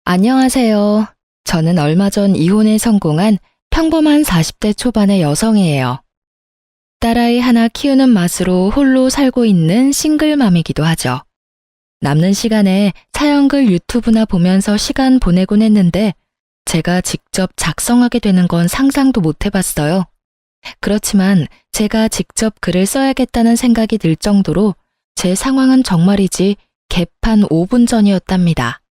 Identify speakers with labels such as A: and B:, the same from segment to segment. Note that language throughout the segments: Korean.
A: 안녕하세요. 저는 얼마 전 이혼에 성공한 평범한 40대 초반의 여성이에요. 딸아이 하나 키우는 맛으로 홀로 살고 있는 싱글맘이기도 하죠. 남는 시간에 사연글 유튜브나 보면서 시간 보내곤 했는데 제가 직접 작성하게 되는 건 상상도 못 해봤어요. 그렇지만 제가 직접 글을 써야겠다는 생각이 들 정도로 제 상황은 정말이지 개판 5분 전이었답니다.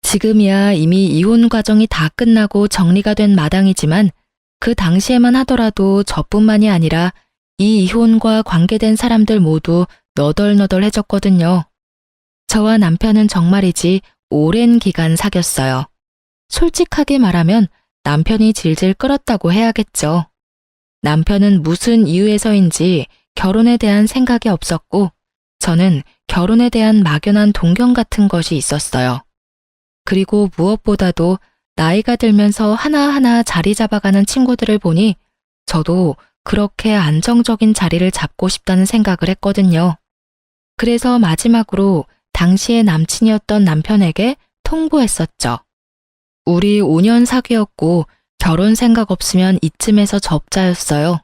A: 지금이야 이미 이혼 과정이 다 끝나고 정리가 된 마당이지만 그 당시에만 하더라도 저뿐만이 아니라 이 이혼과 관계된 사람들 모두 너덜너덜해졌거든요. 저와 남편은 정말이지 오랜 기간 사귀었어요. 솔직하게 말하면 남편이 질질 끌었다고 해야겠죠. 남편은 무슨 이유에서인지 결혼에 대한 생각이 없었고 저는 결혼에 대한 막연한 동경 같은 것이 있었어요. 그리고 무엇보다도 나이가 들면서 하나하나 자리 잡아가는 친구들을 보니 저도 그렇게 안정적인 자리를 잡고 싶다는 생각을 했거든요. 그래서 마지막으로 당시의 남친이었던 남편에게 통보했었죠. 우리 5년 사귀었고 결혼 생각 없으면 이쯤에서 접자였어요.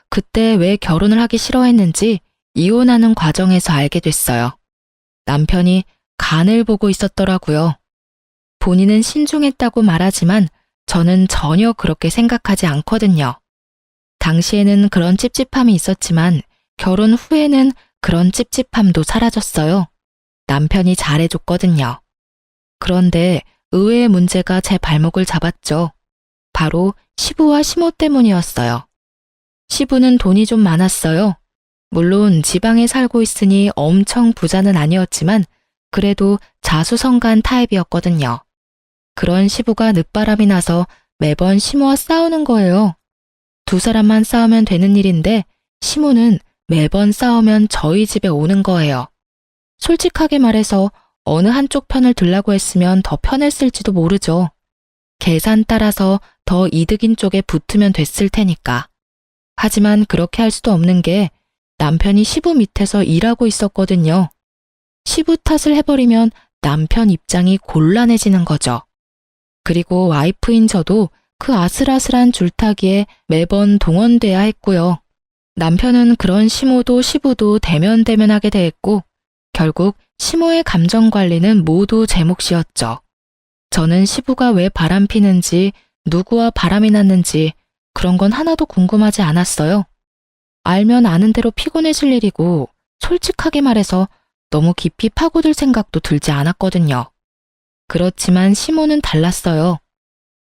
A: 그때 왜 결혼을 하기 싫어했는지 이혼하는 과정에서 알게 됐어요. 남편이 간을 보고 있었더라고요. 본인은 신중했다고 말하지만 저는 전혀 그렇게 생각하지 않거든요. 당시에는 그런 찝찝함이 있었지만 결혼 후에는 그런 찝찝함도 사라졌어요. 남편이 잘해줬거든요. 그런데 의외의 문제가 제 발목을 잡았죠. 바로 시부와 시모 때문이었어요. 시부는 돈이 좀 많았어요. 물론 지방에 살고 있으니 엄청 부자는 아니었지만 그래도 자수성가한 타입이었거든요. 그런 시부가 늦바람이 나서 매번 시모와 싸우는 거예요. 두 사람만 싸우면 되는 일인데 시모는 매번 싸우면 저희 집에 오는 거예요. 솔직하게 말해서 어느 한쪽 편을 들라고 했으면 더 편했을지도 모르죠. 계산 따라서 더 이득인 쪽에 붙으면 됐을 테니까. 하지만 그렇게 할 수도 없는 게 남편이 시부 밑에서 일하고 있었거든요. 시부 탓을 해버리면 남편 입장이 곤란해지는 거죠. 그리고 와이프인 저도 그 아슬아슬한 줄타기에 매번 동원돼야 했고요. 남편은 그런 시모도 시부도 대면대면하게 대했고 결국 시모의 감정 관리는 모두 제 몫이었죠. 저는 시부가 왜 바람피는지 누구와 바람이 났는지 그런 건 하나도 궁금하지 않았어요. 알면 아는 대로 피곤해질 일이고 솔직하게 말해서 너무 깊이 파고들 생각도 들지 않았거든요. 그렇지만 시모는 달랐어요.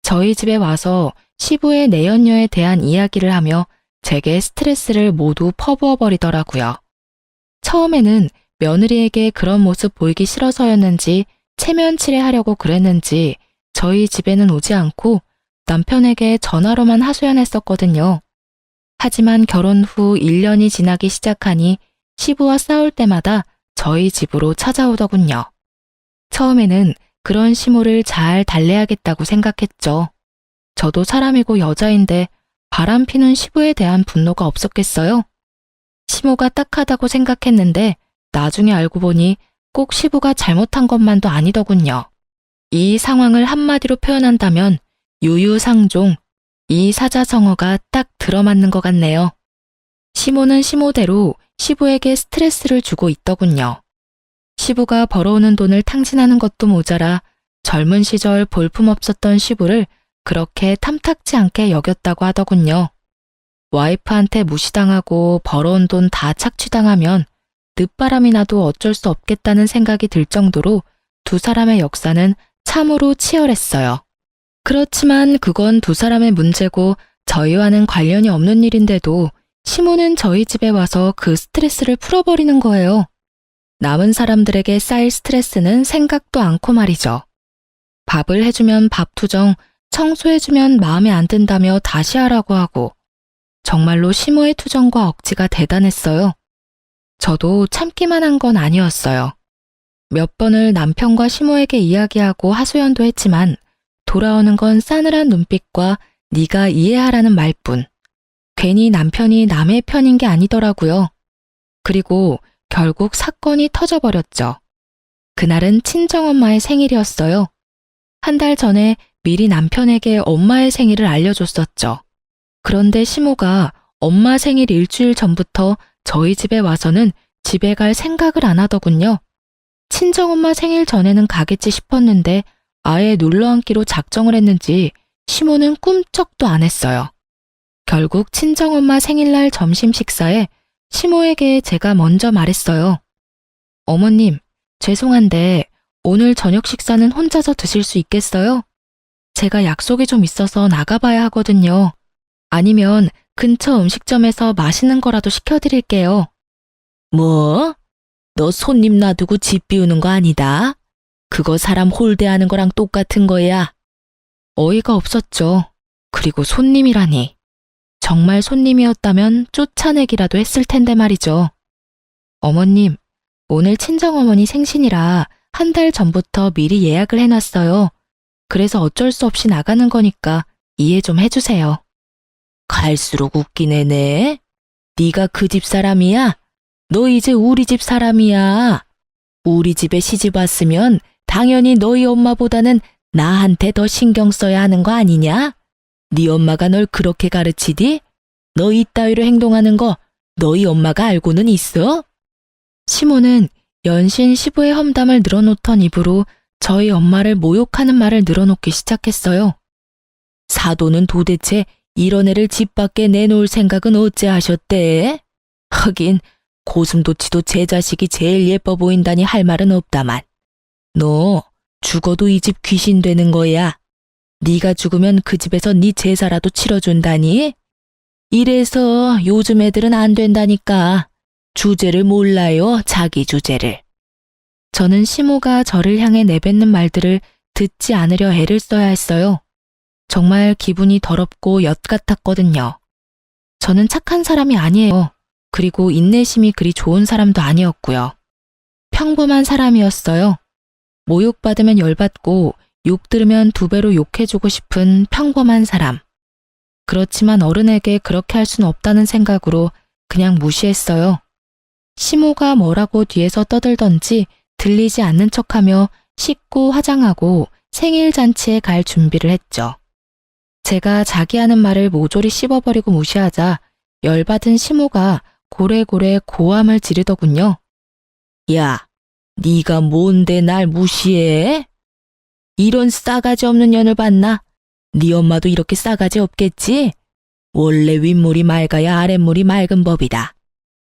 A: 저희 집에 와서 시부의 내연녀에 대한 이야기를 하며 제게 스트레스를 모두 퍼부어 버리더라고요. 처음에는 며느리에게 그런 모습 보이기 싫어서였는지 체면치레하려고 그랬는지 저희 집에는 오지 않고 남편에게 전화로만 하소연했었거든요. 하지만 결혼 후 1년이 지나기 시작하니 시부와 싸울 때마다 저희 집으로 찾아오더군요. 처음에는 그런 시모를 잘 달래야겠다고 생각했죠. 저도 사람이고 여자인데 바람피는 시부에 대한 분노가 없었겠어요? 시모가 딱하다고 생각했는데 나중에 알고 보니 꼭 시부가 잘못한 것만도 아니더군요. 이 상황을 한마디로 표현한다면 유유상종, 이 사자성어가 딱 들어맞는 것 같네요. 시모는 시모대로 시부에게 스트레스를 주고 있더군요. 시부가 벌어오는 돈을 탕진하는 것도 모자라 젊은 시절 볼품없었던 시부를 그렇게 탐탁지 않게 여겼다고 하더군요. 와이프한테 무시당하고 벌어온 돈 다 착취당하면 늦바람이 나도 어쩔 수 없겠다는 생각이 들 정도로 두 사람의 역사는 참으로 치열했어요. 그렇지만 그건 두 사람의 문제고 저희와는 관련이 없는 일인데도 시모는 저희 집에 와서 그 스트레스를 풀어버리는 거예요. 남은 사람들에게 쌓일 스트레스는 생각도 않고 말이죠. 밥을 해주면 밥투정, 청소해주면 마음에 안 든다며 다시 하라고 하고 정말로 시모의 투정과 억지가 대단했어요. 저도 참기만 한 건 아니었어요. 몇 번을 남편과 시모에게 이야기하고 하소연도 했지만 돌아오는 건 싸늘한 눈빛과 네가 이해하라는 말뿐. 괜히 남편이 남의 편인 게 아니더라고요. 그리고 결국 사건이 터져버렸죠. 그날은 친정엄마의 생일이었어요. 한 달 전에 미리 남편에게 엄마의 생일을 알려줬었죠. 그런데 시모가 엄마 생일 일주일 전부터 저희 집에 와서는 집에 갈 생각을 안 하더군요. 친정엄마 생일 전에는 가겠지 싶었는데 아예 눌러앉기로 작정을 했는지 시모는 꿈쩍도 안 했어요. 결국 친정엄마 생일날 점심 식사에 시모에게 제가 먼저 말했어요. 어머님, 죄송한데 오늘 저녁 식사는 혼자서 드실 수 있겠어요? 제가 약속이 좀 있어서 나가봐야 하거든요. 아니면 근처 음식점에서 맛있는 거라도 시켜드릴게요. 뭐? 너 손님 놔두고 집 비우는 거 아니다? 그거 사람 홀대하는 거랑 똑같은 거야. 어이가 없었죠. 그리고 손님이라니. 정말 손님이었다면 쫓아내기라도 했을 텐데 말이죠. 어머님, 오늘 친정어머니 생신이라 한 달 전부터 미리 예약을 해놨어요. 그래서 어쩔 수 없이 나가는 거니까 이해 좀 해주세요. 갈수록 웃긴 애네. 네가 그 집 사람이야? 너 이제 우리 집 사람이야. 우리 집에 시집 왔으면 당연히 너희 엄마보다는 나한테 더 신경 써야 하는 거 아니냐? 네 엄마가 널 그렇게 가르치디? 너 이따위로 행동하는 거 너희 엄마가 알고는 있어? 시모는 연신 시부의 험담을 늘어놓던 입으로 저희 엄마를 모욕하는 말을 늘어놓기 시작했어요. 사돈은 도대체 이런 애를 집 밖에 내놓을 생각은 어째 하셨대? 하긴 고슴도치도 제 자식이 제일 예뻐 보인다니 할 말은 없다만. 너 죽어도 이 집 귀신 되는 거야. 네가 죽으면 그 집에서 네 제사라도 치러준다니? 이래서 요즘 애들은 안 된다니까. 주제를 몰라요, 자기 주제를. 저는 시모가 저를 향해 내뱉는 말들을 듣지 않으려 애를 써야 했어요. 정말 기분이 더럽고 엿 같았거든요. 저는 착한 사람이 아니에요. 그리고 인내심이 그리 좋은 사람도 아니었고요. 평범한 사람이었어요. 모욕받으면 열받고 욕 들으면 두 배로 욕해주고 싶은 평범한 사람. 그렇지만 어른에게 그렇게 할 수는 없다는 생각으로 그냥 무시했어요. 시모가 뭐라고 뒤에서 떠들던지 들리지 않는 척하며 씻고 화장하고 생일 잔치에 갈 준비를 했죠. 제가 자기 하는 말을 모조리 씹어버리고 무시하자 열받은 시모가 고래고래 고함을 지르더군요. 야, 네가 뭔데 날 무시해? 이런 싸가지 없는 년을 봤나? 네 엄마도 이렇게 싸가지 없겠지? 원래 윗물이 맑아야 아랫물이 맑은 법이다.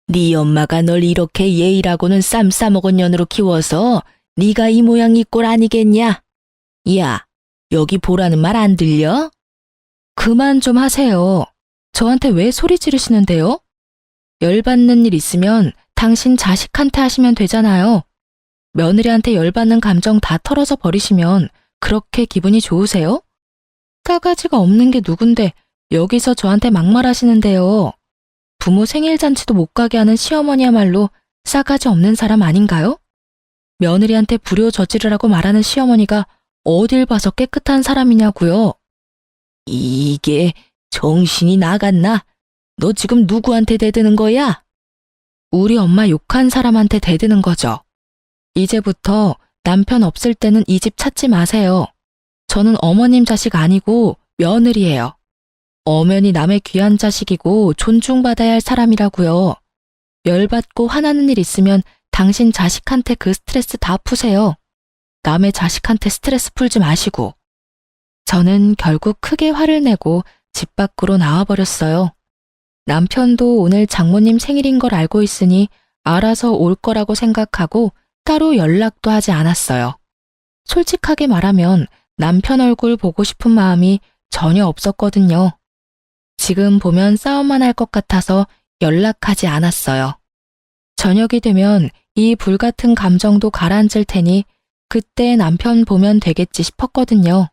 A: 네 엄마가 널 이렇게 예의라고는 쌈 싸먹은 년으로 키워서 네가 이 모양 이 꼴 아니겠냐? 야, 여기 보라는 말 안 들려? 그만 좀 하세요. 저한테 왜 소리 지르시는데요? 열받는 일 있으면 당신 자식한테 하시면 되잖아요. 며느리한테 열받는 감정 다 털어서 버리시면 그렇게 기분이 좋으세요? 싸가지가 없는 게 누군데 여기서 저한테 막말하시는데요. 부모 생일 잔치도 못 가게 하는 시어머니야말로 싸가지 없는 사람 아닌가요? 며느리한테 불효 저지르라고 말하는 시어머니가 어딜 봐서 깨끗한 사람이냐고요. 이게 정신이 나갔나? 너 지금 누구한테 대드는 거야? 우리 엄마 욕한 사람한테 대드는 거죠. 이제부터 남편 없을 때는 이 집 찾지 마세요. 저는 어머님 자식 아니고 며느리예요. 엄연히 남의 귀한 자식이고 존중받아야 할 사람이라고요. 열받고 화나는 일 있으면 당신 자식한테 그 스트레스 다 푸세요. 남의 자식한테 스트레스 풀지 마시고. 저는 결국 크게 화를 내고 집 밖으로 나와버렸어요. 남편도 오늘 장모님 생일인 걸 알고 있으니 알아서 올 거라고 생각하고 따로 연락도 하지 않았어요. 솔직하게 말하면 남편 얼굴 보고 싶은 마음이 전혀 없었거든요. 지금 보면 싸움만 할 것 같아서 연락하지 않았어요. 저녁이 되면 이 불같은 감정도 가라앉을 테니 그때 남편 보면 되겠지 싶었거든요.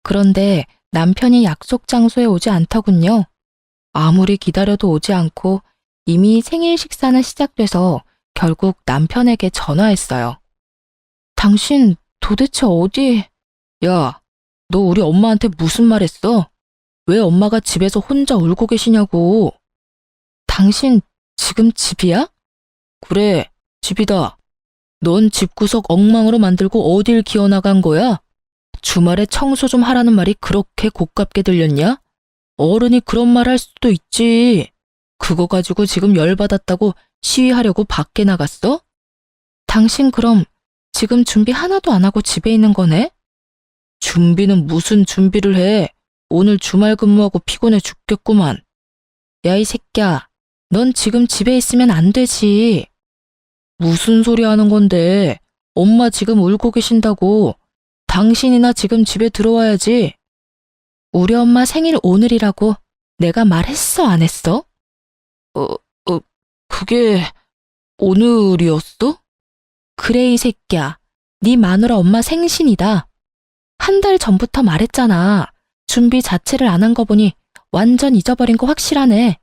A: 그런데 남편이 약속 장소에 오지 않더군요. 아무리 기다려도 오지 않고 이미 생일 식사는 시작돼서 결국 남편에게 전화했어요. 당신 도대체 어디... 야, 너 우리 엄마한테 무슨 말 했어? 왜 엄마가 집에서 혼자 울고 계시냐고. 당신 지금 집이야? 그래, 집이다. 넌 집구석 엉망으로 만들고 어딜 기어나간 거야? 주말에 청소 좀 하라는 말이 그렇게 고깝게 들렸냐? 어른이 그런 말 할 수도 있지. 그거 가지고 지금 열받았다고 시위하려고 밖에 나갔어? 당신 그럼 지금 준비 하나도 안 하고 집에 있는 거네? 준비는 무슨 준비를 해? 오늘 주말 근무하고 피곤해 죽겠구만. 야, 이 새끼야. 넌 지금 집에 있으면 안 되지. 무슨 소리 하는 건데? 엄마 지금 울고 계신다고. 당신이나 지금 집에 들어와야지. 우리 엄마 생일 오늘이라고 내가 말했어, 안 했어? 그게 오늘이었어? 그래, 이 새끼야. 네 마누라 엄마 생신이다. 한 달 전부터 말했잖아. 준비 자체를 안 한 거 보니 완전 잊어버린 거 확실하네.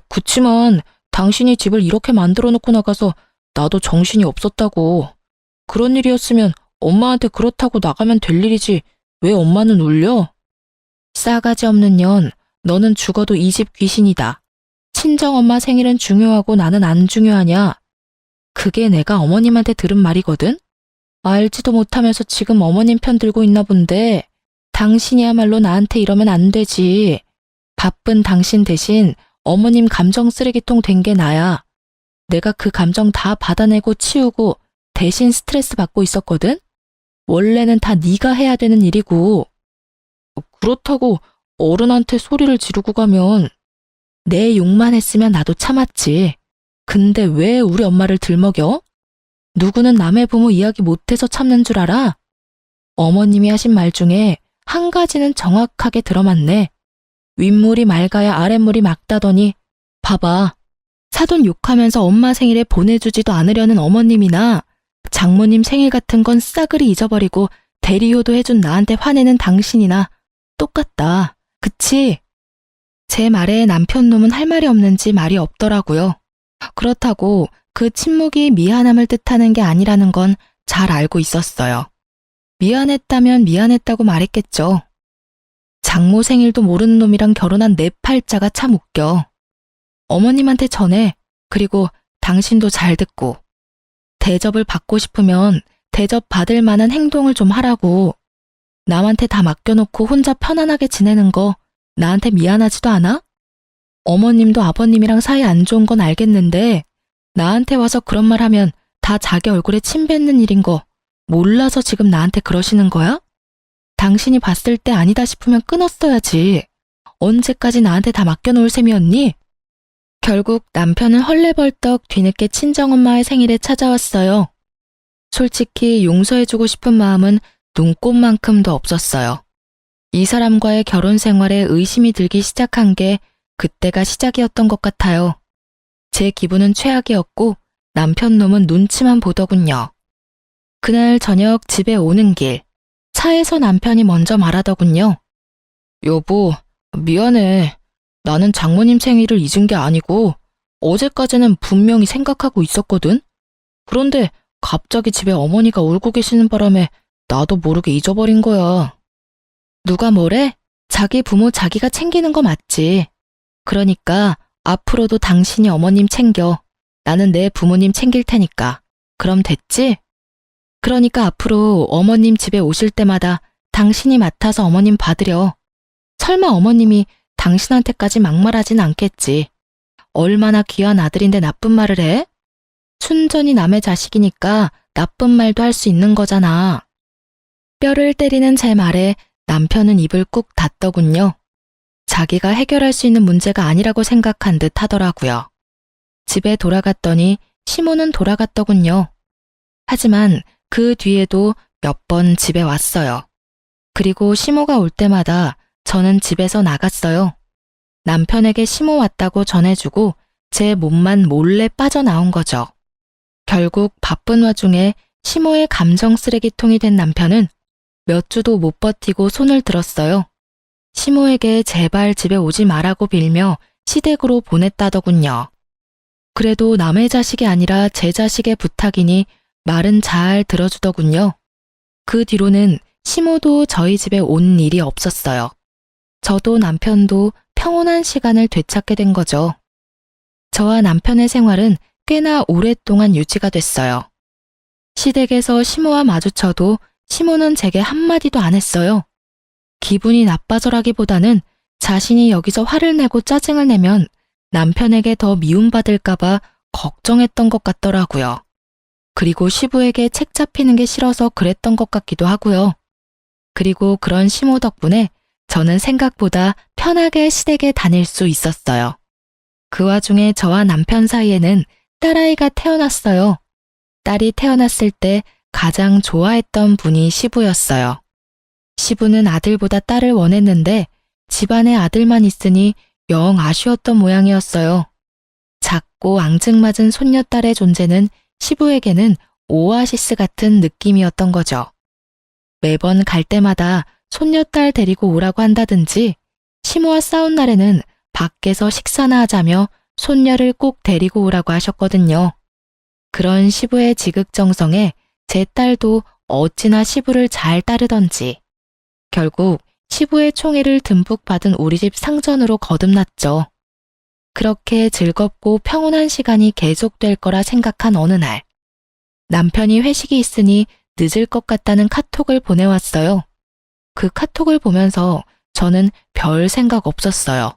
A: 그치만 당신이 집을 이렇게 만들어 놓고 나가서 나도 정신이 없었다고. 그런 일이었으면 엄마한테 그렇다고 나가면 될 일이지. 왜 엄마는 울려? 싸가지 없는 년, 너는 죽어도 이 집 귀신이다. 친정엄마 생일은 중요하고 나는 안 중요하냐? 그게 내가 어머님한테 들은 말이거든? 알지도 못하면서 지금 어머님 편 들고 있나 본데 당신이야말로 나한테 이러면 안 되지. 바쁜 당신 대신 어머님 감정 쓰레기통 된 게 나야. 내가 그 감정 다 받아내고 치우고 대신 스트레스 받고 있었거든? 원래는 다 네가 해야 되는 일이고. 그렇다고 어른한테 소리를 지르고 가면 내 욕만 했으면 나도 참았지. 근데 왜 우리 엄마를 들먹여? 누구는 남의 부모 이야기 못해서 참는 줄 알아? 어머님이 하신 말 중에 한 가지는 정확하게 들어맞네. 윗물이 맑아야 아랫물이 맑다더니 봐봐. 사돈 욕하면서 엄마 생일에 보내주지도 않으려는 어머님이나 장모님 생일 같은 건 싸그리 잊어버리고 대리효도 해준 나한테 화내는 당신이나 똑같다. 그치? 제 말에 남편 놈은 할 말이 없는지 말이 없더라고요. 그렇다고 그 침묵이 미안함을 뜻하는 게 아니라는 건 잘 알고 있었어요. 미안했다면 미안했다고 말했겠죠. 장모 생일도 모르는 놈이랑 결혼한 내 팔자가 참 웃겨. 어머님한테 전해. 그리고 당신도 잘 듣고. 대접을 받고 싶으면 대접 받을 만한 행동을 좀 하라고. 남한테 다 맡겨놓고 혼자 편안하게 지내는 거 나한테 미안하지도 않아? 어머님도 아버님이랑 사이 안 좋은 건 알겠는데 나한테 와서 그런 말 하면 다 자기 얼굴에 침 뱉는 일인 거 몰라서 지금 나한테 그러시는 거야? 당신이 봤을 때 아니다 싶으면 끊었어야지. 언제까지 나한테 다 맡겨놓을 셈이었니? 결국 남편은 헐레벌떡 뒤늦게 친정엄마의 생일에 찾아왔어요. 솔직히 용서해주고 싶은 마음은 눈꼽만큼도 없었어요. 이 사람과의 결혼 생활에 의심이 들기 시작한 게 그때가 시작이었던 것 같아요. 제 기분은 최악이었고 남편 놈은 눈치만 보더군요. 그날 저녁 집에 오는 길, 차에서 남편이 먼저 말하더군요. 여보, 미안해. 나는 장모님 생일을 잊은 게 아니고 어제까지는 분명히 생각하고 있었거든. 그런데 갑자기 집에 어머니가 울고 계시는 바람에 나도 모르게 잊어버린 거야. 누가 뭐래? 자기 부모 자기가 챙기는 거 맞지. 그러니까 앞으로도 당신이 어머님 챙겨. 나는 내 부모님 챙길 테니까. 그럼 됐지? 그러니까 앞으로 어머님 집에 오실 때마다 당신이 맡아서 어머님 받으려. 설마 어머님이 당신한테까지 막말하진 않겠지. 얼마나 귀한 아들인데 나쁜 말을 해? 순전히 남의 자식이니까 나쁜 말도 할 수 있는 거잖아. 뼈를 때리는 제 말에 남편은 입을 꾹 닫더군요. 자기가 해결할 수 있는 문제가 아니라고 생각한 듯 하더라고요. 집에 돌아갔더니 시모는 돌아갔더군요. 하지만 그 뒤에도 몇 번 집에 왔어요. 그리고 시모가 올 때마다 저는 집에서 나갔어요. 남편에게 시모 왔다고 전해주고 제 몸만 몰래 빠져나온 거죠. 결국 바쁜 와중에 시모의 감정 쓰레기통이 된 남편은 몇 주도 못 버티고 손을 들었어요. 시모에게 제발 집에 오지 말라고 빌며 시댁으로 보냈다더군요. 그래도 남의 자식이 아니라 제 자식의 부탁이니 말은 잘 들어주더군요. 그 뒤로는 시모도 저희 집에 온 일이 없었어요. 저도 남편도 평온한 시간을 되찾게 된 거죠. 저와 남편의 생활은 꽤나 오랫동안 유지가 됐어요. 시댁에서 시모와 마주쳐도 시모는 제게 한마디도 안 했어요. 기분이 나빠서라기보다는 자신이 여기서 화를 내고 짜증을 내면 남편에게 더 미움받을까봐 걱정했던 것 같더라고요. 그리고 시부에게 책 잡히는 게 싫어서 그랬던 것 같기도 하고요. 그리고 그런 시모 덕분에 저는 생각보다 편하게 시댁에 다닐 수 있었어요. 그 와중에 저와 남편 사이에는 딸아이가 태어났어요. 딸이 태어났을 때 가장 좋아했던 분이 시부였어요. 시부는 아들보다 딸을 원했는데 집안에 아들만 있으니 영 아쉬웠던 모양이었어요. 작고 앙증맞은 손녀딸의 존재는 시부에게는 오아시스 같은 느낌이었던 거죠. 매번 갈 때마다 손녀딸 데리고 오라고 한다든지 시모와 싸운 날에는 밖에서 식사나 하자며 손녀를 꼭 데리고 오라고 하셨거든요. 그런 시부의 지극정성에 제 딸도 어찌나 시부를 잘 따르던지 결국 시부의 총애를 듬뿍 받은 우리 집 상전으로 거듭났죠. 그렇게 즐겁고 평온한 시간이 계속될 거라 생각한 어느 날 남편이 회식이 있으니 늦을 것 같다는 카톡을 보내왔어요. 그 카톡을 보면서 저는 별 생각 없었어요.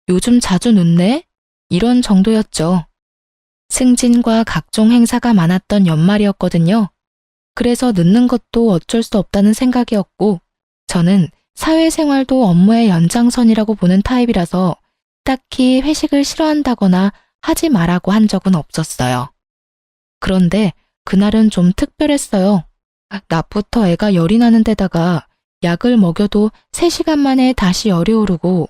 A: 요즘 자주 늦네? 이런 정도였죠. 승진과 각종 행사가 많았던 연말이었거든요. 그래서 늦는 것도 어쩔 수 없다는 생각이었고 저는 사회생활도 업무의 연장선이라고 보는 타입이라서 딱히 회식을 싫어한다거나 하지 말라고 한 적은 없었어요. 그런데 그날은 좀 특별했어요. 낮부터 애가 열이 나는 데다가 약을 먹여도 3시간 만에 다시 열이 오르고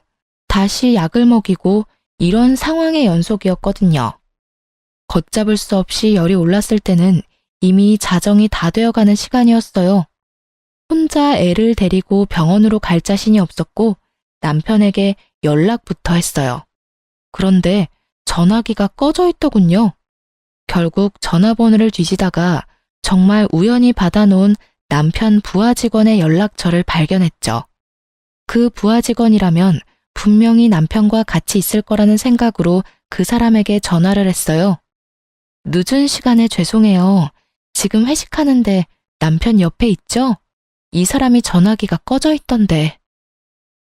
A: 다시 약을 먹이고 이런 상황의 연속이었거든요. 걷잡을 수 없이 열이 올랐을 때는 이미 자정이 다 되어가는 시간이었어요. 혼자 애를 데리고 병원으로 갈 자신이 없었고 남편에게 연락부터 했어요. 그런데 전화기가 꺼져 있더군요. 결국 전화번호를 뒤지다가 정말 우연히 받아놓은 남편 부하 직원의 연락처를 발견했죠. 그 부하 직원이라면 분명히 남편과 같이 있을 거라는 생각으로 그 사람에게 전화를 했어요. 늦은 시간에 죄송해요. 지금 회식하는데 남편 옆에 있죠? 이 사람이 전화기가 꺼져 있던데.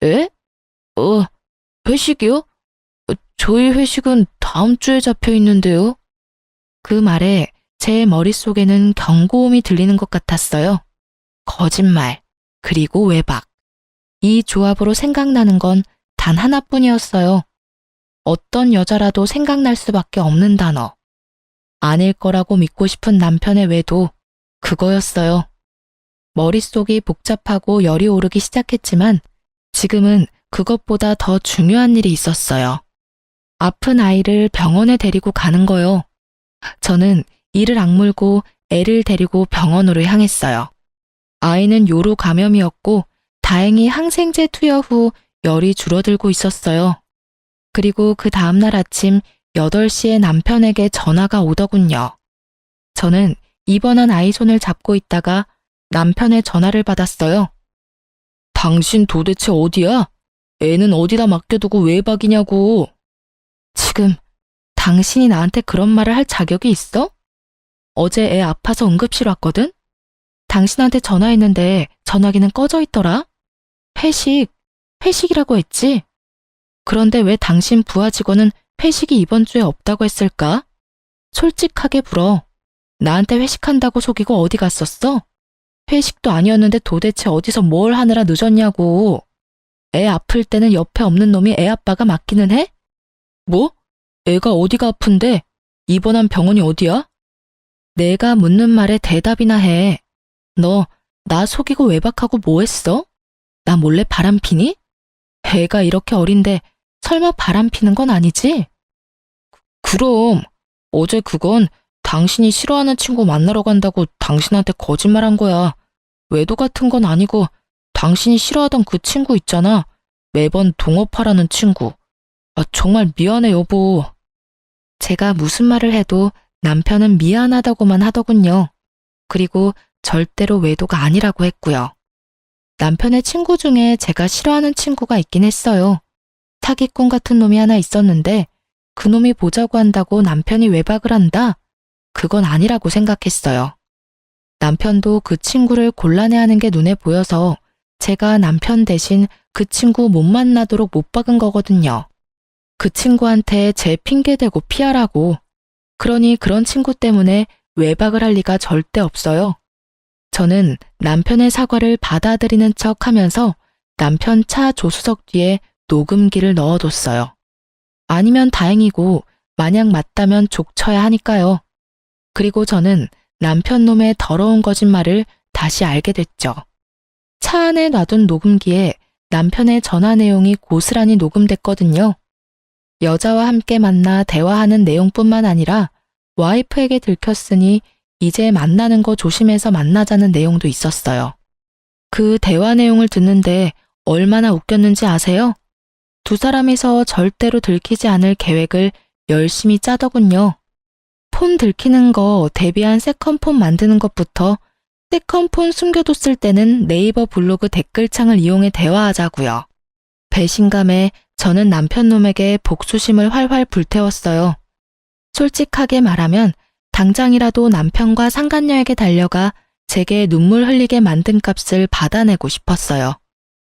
A: 에? 회식이요? 저희 회식은 다음 주에 잡혀 있는데요. 그 말에 제 머릿속에는 경고음이 들리는 것 같았어요. 거짓말, 그리고 외박. 이 조합으로 생각나는 건 단 하나뿐이었어요. 어떤 여자라도 생각날 수밖에 없는 단어. 아닐 거라고 믿고 싶은 남편의 외도 그거였어요. 머릿속이 복잡하고 열이 오르기 시작했지만 지금은 그것보다 더 중요한 일이 있었어요. 아픈 아이를 병원에 데리고 가는 거요. 저는 이를 악물고 애를 데리고 병원으로 향했어요. 아이는 요로 감염이었고 다행히 항생제 투여 후 열이 줄어들고 있었어요. 그리고 그 다음날 아침 8시에 남편에게 전화가 오더군요. 저는 입원한 아이 손을 잡고 있다가 남편의 전화를 받았어요. 당신 도대체 어디야? 애는 어디다 맡겨두고 외박이냐고. 지금 당신이 나한테 그런 말을 할 자격이 있어? 어제 애 아파서 응급실 왔거든? 당신한테 전화했는데 전화기는 꺼져 있더라? 회식이라고 했지? 그런데 왜 당신 부하 직원은 회식이 이번 주에 없다고 했을까? 솔직하게 물어. 나한테 회식한다고 속이고 어디 갔었어? 회식도 아니었는데 도대체 어디서 뭘 하느라 늦었냐고. 애 아플 때는 옆에 없는 놈이 애 아빠가 맡기는 해? 뭐? 애가 어디가 아픈데? 입원한 병원이 어디야? 내가 묻는 말에 대답이나 해. 너 나 속이고 외박하고 뭐 했어? 나 몰래 바람 피니? 애가 이렇게 어린데 설마 바람 피는 건 아니지? 그럼 어제 그건 당신이 싫어하는 친구 만나러 간다고 당신한테 거짓말한 거야. 외도 같은 건 아니고 당신이 싫어하던 그 친구 있잖아. 매번 동업하라는 친구. 정말 미안해 여보. 제가 무슨 말을 해도 남편은 미안하다고만 하더군요. 그리고 절대로 외도가 아니라고 했고요. 남편의 친구 중에 제가 싫어하는 친구가 있긴 했어요. 사기꾼 같은 놈이 하나 있었는데 그 놈이 보자고 한다고 남편이 외박을 한다? 그건 아니라고 생각했어요. 남편도 그 친구를 곤란해하는 게 눈에 보여서 제가 남편 대신 그 친구 못 만나도록 못 박은 거거든요. 그 친구한테 제 핑계 대고 피하라고. 그러니 그런 친구 때문에 외박을 할 리가 절대 없어요. 저는 남편의 사과를 받아들이는 척 하면서 남편 차 조수석 뒤에 녹음기를 넣어뒀어요. 아니면 다행이고 만약 맞다면 족쳐야 하니까요. 그리고 저는 남편 놈의 더러운 거짓말을 다시 알게 됐죠. 차 안에 놔둔 녹음기에 남편의 전화 내용이 고스란히 녹음됐거든요. 여자와 함께 만나 대화하는 내용뿐만 아니라 와이프에게 들켰으니 이제 만나는 거 조심해서 만나자는 내용도 있었어요. 그 대화 내용을 듣는데 얼마나 웃겼는지 아세요? 두 사람이서 절대로 들키지 않을 계획을 열심히 짜더군요. 폰 들키는 거 대비한 세컨폰 만드는 것부터 세컨폰 숨겨뒀을 때는 네이버 블로그 댓글창을 이용해 대화하자고요. 배신감에 저는 남편 놈에게 복수심을 활활 불태웠어요. 솔직하게 말하면 당장이라도 남편과 상간녀에게 달려가 제게 눈물 흘리게 만든 값을 받아내고 싶었어요.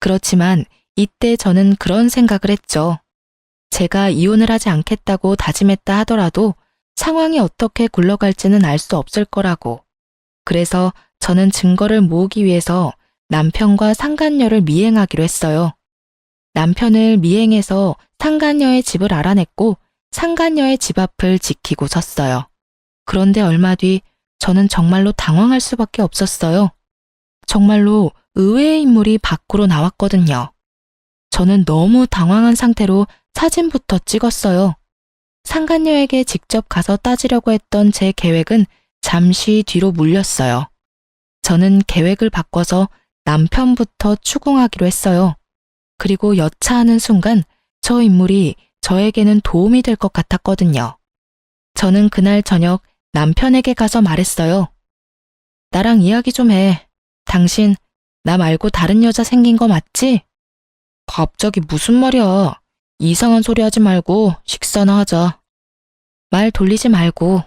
A: 그렇지만 이때 저는 그런 생각을 했죠. 제가 이혼을 하지 않겠다고 다짐했다 하더라도 상황이 어떻게 굴러갈지는 알 수 없을 거라고. 그래서 저는 증거를 모으기 위해서 남편과 상간녀를 미행하기로 했어요. 남편을 미행해서 상간녀의 집을 알아냈고 상간녀의 집 앞을 지키고 섰어요. 그런데 얼마 뒤 저는 정말로 당황할 수밖에 없었어요. 정말로 의외의 인물이 밖으로 나왔거든요. 저는 너무 당황한 상태로 사진부터 찍었어요. 상간녀에게 직접 가서 따지려고 했던 제 계획은 잠시 뒤로 물렸어요. 저는 계획을 바꿔서 남편부터 추궁하기로 했어요. 그리고 여차하는 순간 저 인물이 저에게는 도움이 될 것 같았거든요. 저는 그날 저녁 남편에게 가서 말했어요. 나랑 이야기 좀 해. 당신 나 말고 다른 여자 생긴 거 맞지? 갑자기 무슨 말이야. 이상한 소리 하지 말고 식사나 하자. 말 돌리지 말고.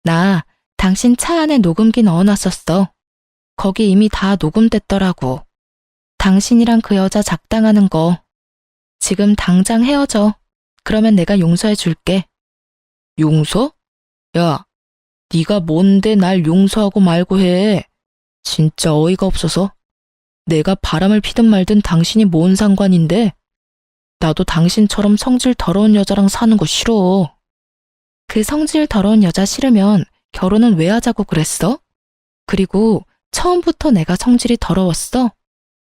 A: 나 당신 차 안에 녹음기 넣어놨었어. 거기 이미 다 녹음됐더라고. 당신이랑 그 여자 작당하는 거. 지금 당장 헤어져. 그러면 내가 용서해 줄게. 용서? 야, 네가 뭔데 날 용서하고 말고 해. 진짜 어이가 없어서. 내가 바람을 피든 말든 당신이 뭔 상관인데? 나도 당신처럼 성질 더러운 여자랑 사는 거 싫어. 그 성질 더러운 여자 싫으면 결혼은 왜 하자고 그랬어? 그리고 처음부터 내가 성질이 더러웠어?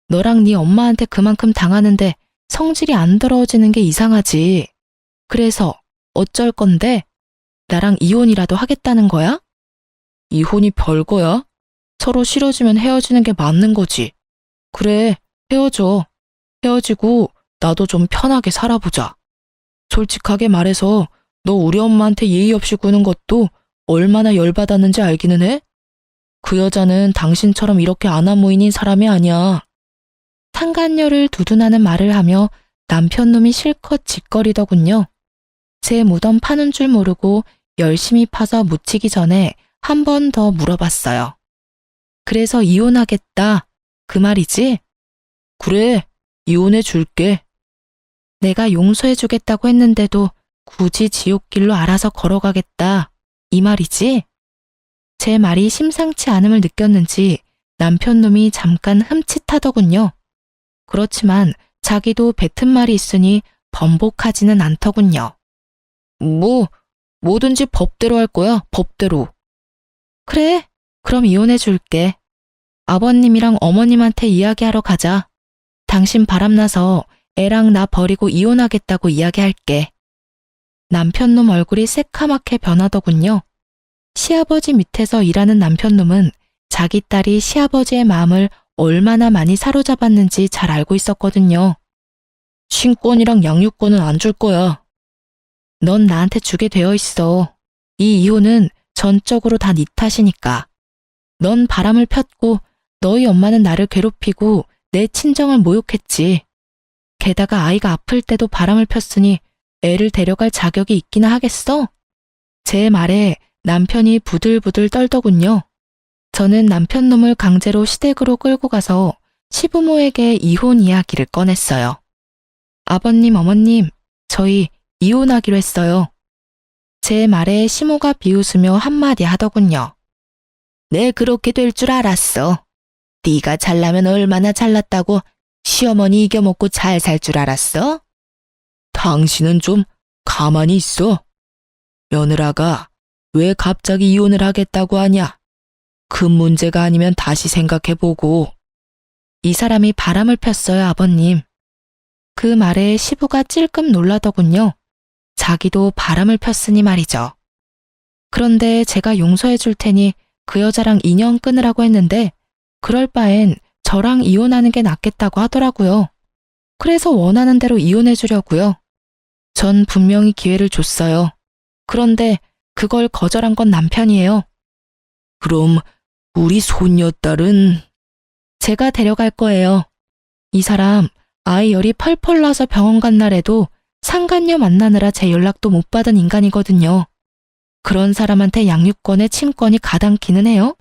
A: 너랑 네 엄마한테 그만큼 당하는데 성질이 안 더러워지는 게 이상하지. 그래서 어쩔 건데? 나랑 이혼이라도 하겠다는 거야? 이혼이 별거야? 서로 싫어지면 헤어지는 게 맞는 거지. 그래, 헤어져. 헤어지고 나도 좀 편하게 살아보자. 솔직하게 말해서 너 우리 엄마한테 예의 없이 구는 것도 얼마나 열받았는지 알기는 해? 그 여자는 당신처럼 이렇게 아나무인인 사람이 아니야. 상간녀를 두둔하는 말을 하며 남편놈이 실컷 짓거리더군요. 제 무덤 파는 줄 모르고 열심히 파서 묻히기 전에 한 번 더 물어봤어요. 그래서 이혼하겠다. 그 말이지? 그래, 이혼해 줄게. 내가 용서해 주겠다고 했는데도 굳이 지옥길로 알아서 걸어가겠다. 이 말이지? 제 말이 심상치 않음을 느꼈는지 남편놈이 잠깐 흠칫하더군요. 그렇지만 자기도 뱉은 말이 있으니 번복하지는 않더군요. 뭐든지 법대로 할 거야, 법대로. 그래, 그럼 이혼해 줄게. 아버님이랑 어머님한테 이야기하러 가자. 당신 바람나서 애랑 나 버리고 이혼하겠다고 이야기할게. 남편놈 얼굴이 새카맣게 변하더군요. 시아버지 밑에서 일하는 남편놈은 자기 딸이 시아버지의 마음을 얼마나 많이 사로잡았는지 잘 알고 있었거든요. 친권이랑 양육권은 안 줄 거야. 넌 나한테 주게 되어 있어. 이 이혼은 전적으로 다 네 탓이니까. 넌 바람을 폈고 너희 엄마는 나를 괴롭히고 내 친정을 모욕했지. 게다가 아이가 아플 때도 바람을 폈으니 애를 데려갈 자격이 있기나 하겠어? 제 말에 남편이 부들부들 떨더군요. 저는 남편 놈을 강제로 시댁으로 끌고 가서 시부모에게 이혼 이야기를 꺼냈어요. 아버님, 어머님, 저희 이혼하기로 했어요. 제 말에 시모가 비웃으며 한마디 하더군요. 네, 그렇게 될 줄 알았어. 네가 잘나면 얼마나 잘났다고 시어머니 이겨먹고 잘 살 줄 알았어? 당신은 좀 가만히 있어. 며느라가 왜 갑자기 이혼을 하겠다고 하냐? 큰 문제가 아니면 다시 생각해보고. 이 사람이 바람을 폈어요, 아버님. 그 말에 시부가 찔끔 놀라더군요. 자기도 바람을 폈으니 말이죠. 그런데 제가 용서해 줄 테니 그 여자랑 인연 끊으라고 했는데 그럴 바엔 저랑 이혼하는 게 낫겠다고 하더라고요. 그래서 원하는 대로 이혼해 주려고요. 전 분명히 기회를 줬어요. 그런데 그걸 거절한 건 남편이에요. 그럼 우리 손녀딸은? 제가 데려갈 거예요. 이 사람 아이 열이 펄펄 나서 병원 간 날에도 상간녀 만나느라 제 연락도 못 받은 인간이거든요. 그런 사람한테 양육권에 친권이 가당키는 해요?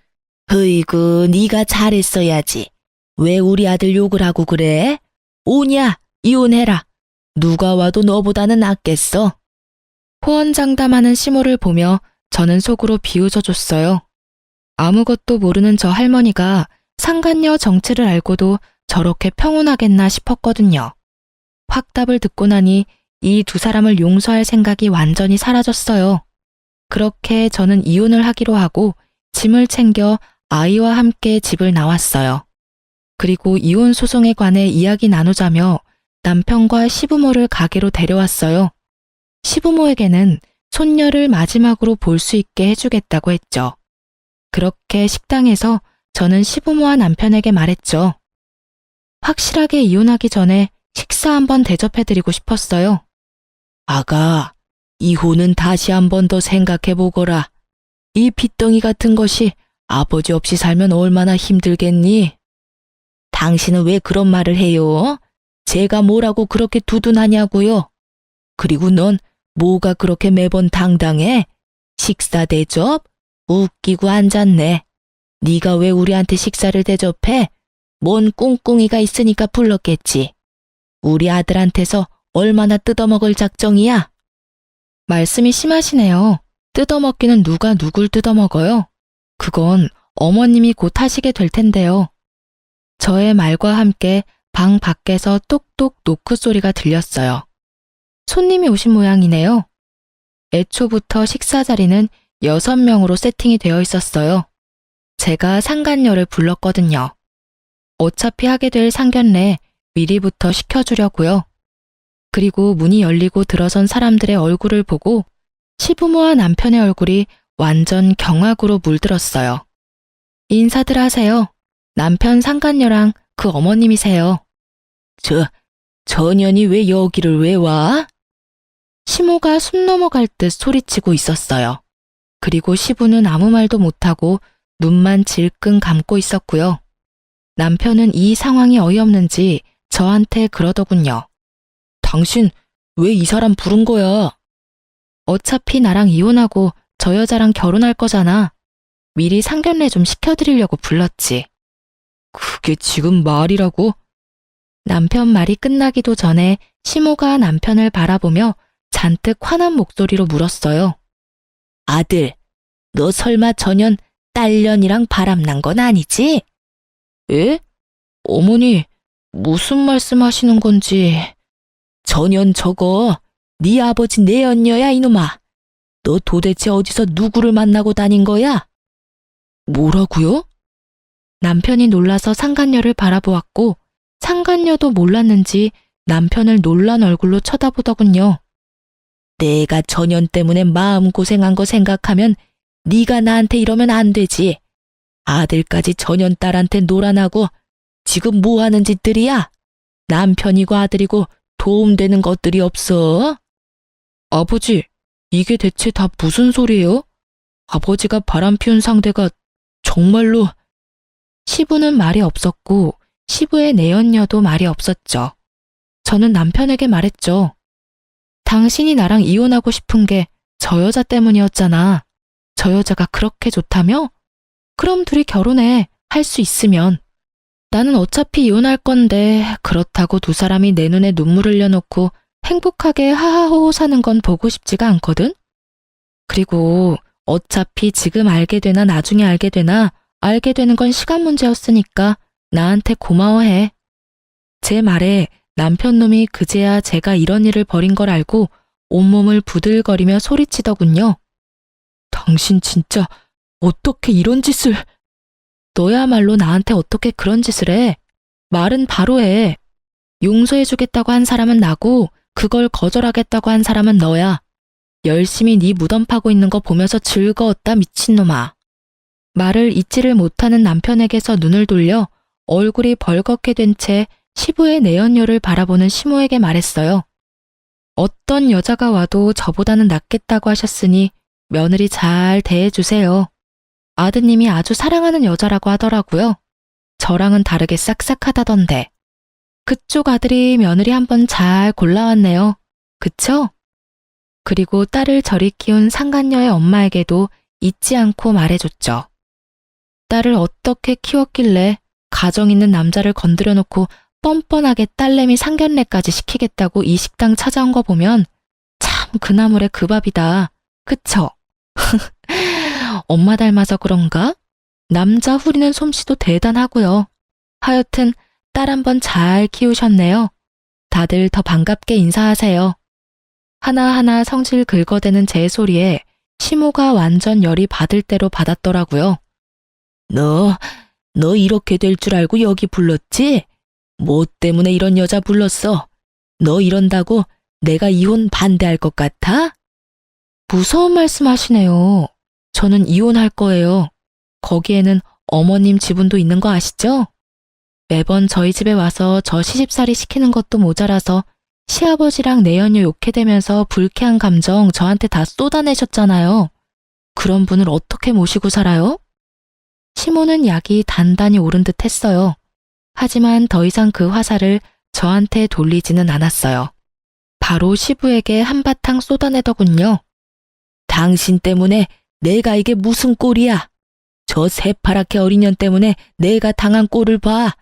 A: 으이구, 네가 잘했어야지. 왜 우리 아들 욕을 하고 그래? 오냐, 이혼해라. 누가 와도 너보다는 낫겠어. 호언장담하는 시모를 보며 저는 속으로 비웃어줬어요. 아무것도 모르는 저 할머니가 상간녀 정체를 알고도 저렇게 평온하겠나 싶었거든요. 확답을 듣고 나니 이 두 사람을 용서할 생각이 완전히 사라졌어요. 그렇게 저는 이혼을 하기로 하고 짐을 챙겨 아이와 함께 집을 나왔어요. 그리고 이혼 소송에 관해 이야기 나누자며 남편과 시부모를 가게로 데려왔어요. 시부모에게는 손녀를 마지막으로 볼 수 있게 해주겠다고 했죠. 그렇게 식당에서 저는 시부모와 남편에게 말했죠. 확실하게 이혼하기 전에 식사 한번 대접해드리고 싶었어요. 아가, 이혼은 다시 한 번 더 생각해보거라. 이 빚덩이 같은 것이 아버지 없이 살면 얼마나 힘들겠니? 당신은 왜 그런 말을 해요? 제가 뭐라고 그렇게 두둔하냐고요? 그리고 넌 뭐가 그렇게 매번 당당해? 식사 대접? 웃기고 앉았네. 네가 왜 우리한테 식사를 대접해? 뭔 꿍꿍이가 있으니까 불렀겠지. 우리 아들한테서 얼마나 뜯어먹을 작정이야? 말씀이 심하시네요. 뜯어먹기는 누가 누굴 뜯어먹어요? 그건 어머님이 곧 하시게 될 텐데요. 저의 말과 함께 방 밖에서 똑똑 노크 소리가 들렸어요. 손님이 오신 모양이네요. 애초부터 식사 자리는 6명으로 세팅이 되어 있었어요. 제가 상간녀를 불렀거든요. 어차피 하게 될 상견례 미리부터 시켜주려고요. 그리고 문이 열리고 들어선 사람들의 얼굴을 보고 시부모와 남편의 얼굴이 완전 경악으로 물들었어요. 인사들 하세요. 남편 상간녀랑 그 어머님이세요. 저 년이 왜 여기를 왜 와? 시모가 숨 넘어갈 듯 소리치고 있었어요. 그리고 시부는 아무 말도 못하고 눈만 질끈 감고 있었고요. 남편은 이 상황이 어이없는지 저한테 그러더군요. 당신 왜 이 사람 부른 거야? 어차피 나랑 이혼하고 저 여자랑 결혼할 거잖아. 미리 상견례 좀 시켜드리려고 불렀지. 그게 지금 말이라고? 남편 말이 끝나기도 전에 시모가 남편을 바라보며 잔뜩 화난 목소리로 물었어요. 아들, 너 설마 전년 딸년이랑 바람난 건 아니지? 에? 어머니, 무슨 말씀하시는 건지. 전년 저거 네 아버지 내연녀야 이놈아. 너 도대체 어디서 누구를 만나고 다닌 거야? 뭐라고요? 남편이 놀라서 상간녀를 바라보았고 상간녀도 몰랐는지 남편을 놀란 얼굴로 쳐다보더군요. 내가 전년 때문에 마음고생한 거 생각하면 네가 나한테 이러면 안 되지. 아들까지 전년 딸한테 놀아나고 지금 뭐 하는 짓들이야? 남편이고 아들이고 도움되는 것들이 없어? 아버지, 이게 대체 다 무슨 소리예요? 아버지가 바람 피운 상대가 정말로... 시부는 말이 없었고 시부의 내연녀도 말이 없었죠. 저는 남편에게 말했죠. 당신이 나랑 이혼하고 싶은 게 저 여자 때문이었잖아. 저 여자가 그렇게 좋다며? 그럼 둘이 결혼해. 할 수 있으면. 나는 어차피 이혼할 건데 그렇다고 두 사람이 내 눈에 눈물 흘려놓고 행복하게 하하호호 사는 건 보고 싶지가 않거든? 그리고 어차피 지금 알게 되나 나중에 알게 되나 알게 되는 건 시간 문제였으니까 나한테 고마워해. 제 말에 남편놈이 그제야 제가 이런 일을 벌인 걸 알고 온몸을 부들거리며 소리치더군요. 당신 진짜 어떻게 이런 짓을... 너야말로 나한테 어떻게 그런 짓을 해? 말은 바로 해. 용서해주겠다고 한 사람은 나고 그걸 거절하겠다고 한 사람은 너야. 열심히 네 무덤 파고 있는 거 보면서 즐거웠다 미친놈아. 말을 잇지를 못하는 남편에게서 눈을 돌려 얼굴이 벌겋게 된 채 시부의 내연녀를 바라보는 시모에게 말했어요. 어떤 여자가 와도 저보다는 낫겠다고 하셨으니 며느리 잘 대해주세요. 아드님이 아주 사랑하는 여자라고 하더라고요. 저랑은 다르게 싹싹하다던데. 그쪽 아들이 며느리 한번 잘 골라왔네요. 그쵸? 그리고 딸을 저리 키운 상간녀의 엄마에게도 잊지 않고 말해줬죠. 딸을 어떻게 키웠길래 가정 있는 남자를 건드려 놓고 뻔뻔하게 딸내미 상견례까지 시키겠다고 이 식당 찾아온 거 보면 참 그나물의 그 밥이다. 그쵸? 엄마 닮아서 그런가? 남자 후리는 솜씨도 대단하고요. 하여튼 딸 한번 잘 키우셨네요. 다들 더 반갑게 인사하세요. 하나하나 성질 긁어대는 제 소리에 시모가 완전 열이 받을 대로 받았더라고요. 너 이렇게 될 줄 알고 여기 불렀지? 뭐 때문에 이런 여자 불렀어? 너 이런다고 내가 이혼 반대할 것 같아? 무서운 말씀 하시네요. 저는 이혼할 거예요. 거기에는 어머님 지분도 있는 거 아시죠? 매번 저희 집에 와서 저 시집살이 시키는 것도 모자라서 시아버지랑 내연녀 욕해대면서 불쾌한 감정 저한테 다 쏟아내셨잖아요. 그런 분을 어떻게 모시고 살아요? 시모는 약이 단단히 오른 듯 했어요. 하지만 더 이상 그 화살을 저한테 돌리지는 않았어요. 바로 시부에게 한바탕 쏟아내더군요. 당신 때문에 내가 이게 무슨 꼴이야. 저 새파랗게 어린 년 때문에 내가 당한 꼴을 봐.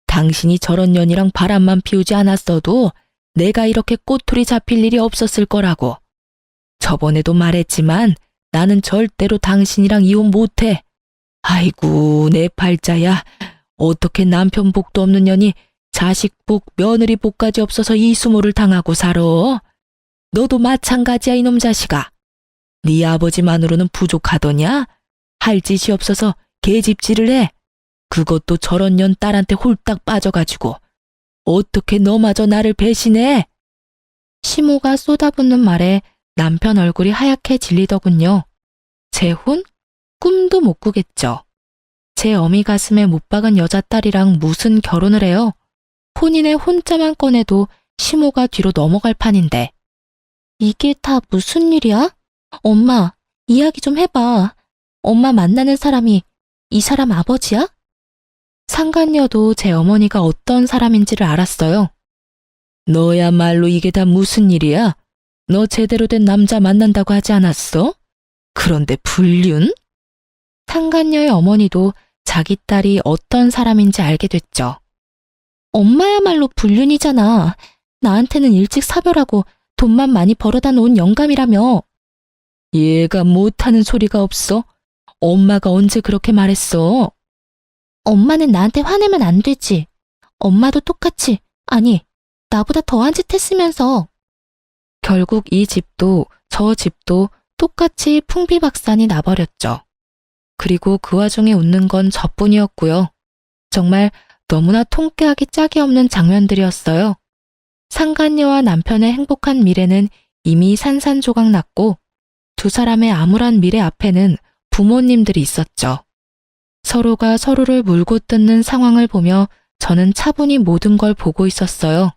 A: 당신이 저런 년이랑 바람만 피우지 않았어도 내가 이렇게 꼬투리 잡힐 일이 없었을 거라고. 저번에도 말했지만 나는 절대로 당신이랑 이혼 못해. 아이고 내 팔자야. 어떻게 남편 복도 없는 년이 자식 복, 며느리 복까지 없어서 이 수모를 당하고 살아? 너도 마찬가지야 이놈 자식아. 네 아버지만으로는 부족하더냐? 할 짓이 없어서 계집질을 해. 그것도 저런 년 딸한테 홀딱 빠져가지고. 어떻게 너마저 나를 배신해? 시모가 쏟아붓는 말에 남편 얼굴이 하얗게 질리더군요. 재혼? 꿈도 못 꾸겠죠. 제 어미 가슴에 못 박은 여자딸이랑 무슨 결혼을 해요? 혼인의 혼자만 꺼내도 시모가 뒤로 넘어갈 판인데. 이게 다 무슨 일이야? 엄마, 이야기 좀 해봐. 엄마 만나는 사람이 이 사람 아버지야? 상간녀도 제 어머니가 어떤 사람인지를 알았어요. 너야말로 이게 다 무슨 일이야? 너 제대로 된 남자 만난다고 하지 않았어? 그런데 불륜? 상간녀의 어머니도 자기 딸이 어떤 사람인지 알게 됐죠. 엄마야말로 불륜이잖아. 나한테는 일찍 사별하고 돈만 많이 벌어다 놓은 영감이라며. 얘가 못하는 소리가 없어? 엄마가 언제 그렇게 말했어? 엄마는 나한테 화내면 안 되지. 엄마도 똑같이, 아니, 나보다 더한 짓 했으면서. 결국 이 집도 저 집도 똑같이 풍비박산이 나버렸죠. 그리고 그 와중에 웃는 건 저뿐이었고요. 정말 너무나 통쾌하기 짝이 없는 장면들이었어요. 상간녀와 남편의 행복한 미래는 이미 산산조각 났고 두 사람의 암울한 미래 앞에는 부모님들이 있었죠. 서로가 서로를 물고 뜯는 상황을 보며 저는 차분히 모든 걸 보고 있었어요.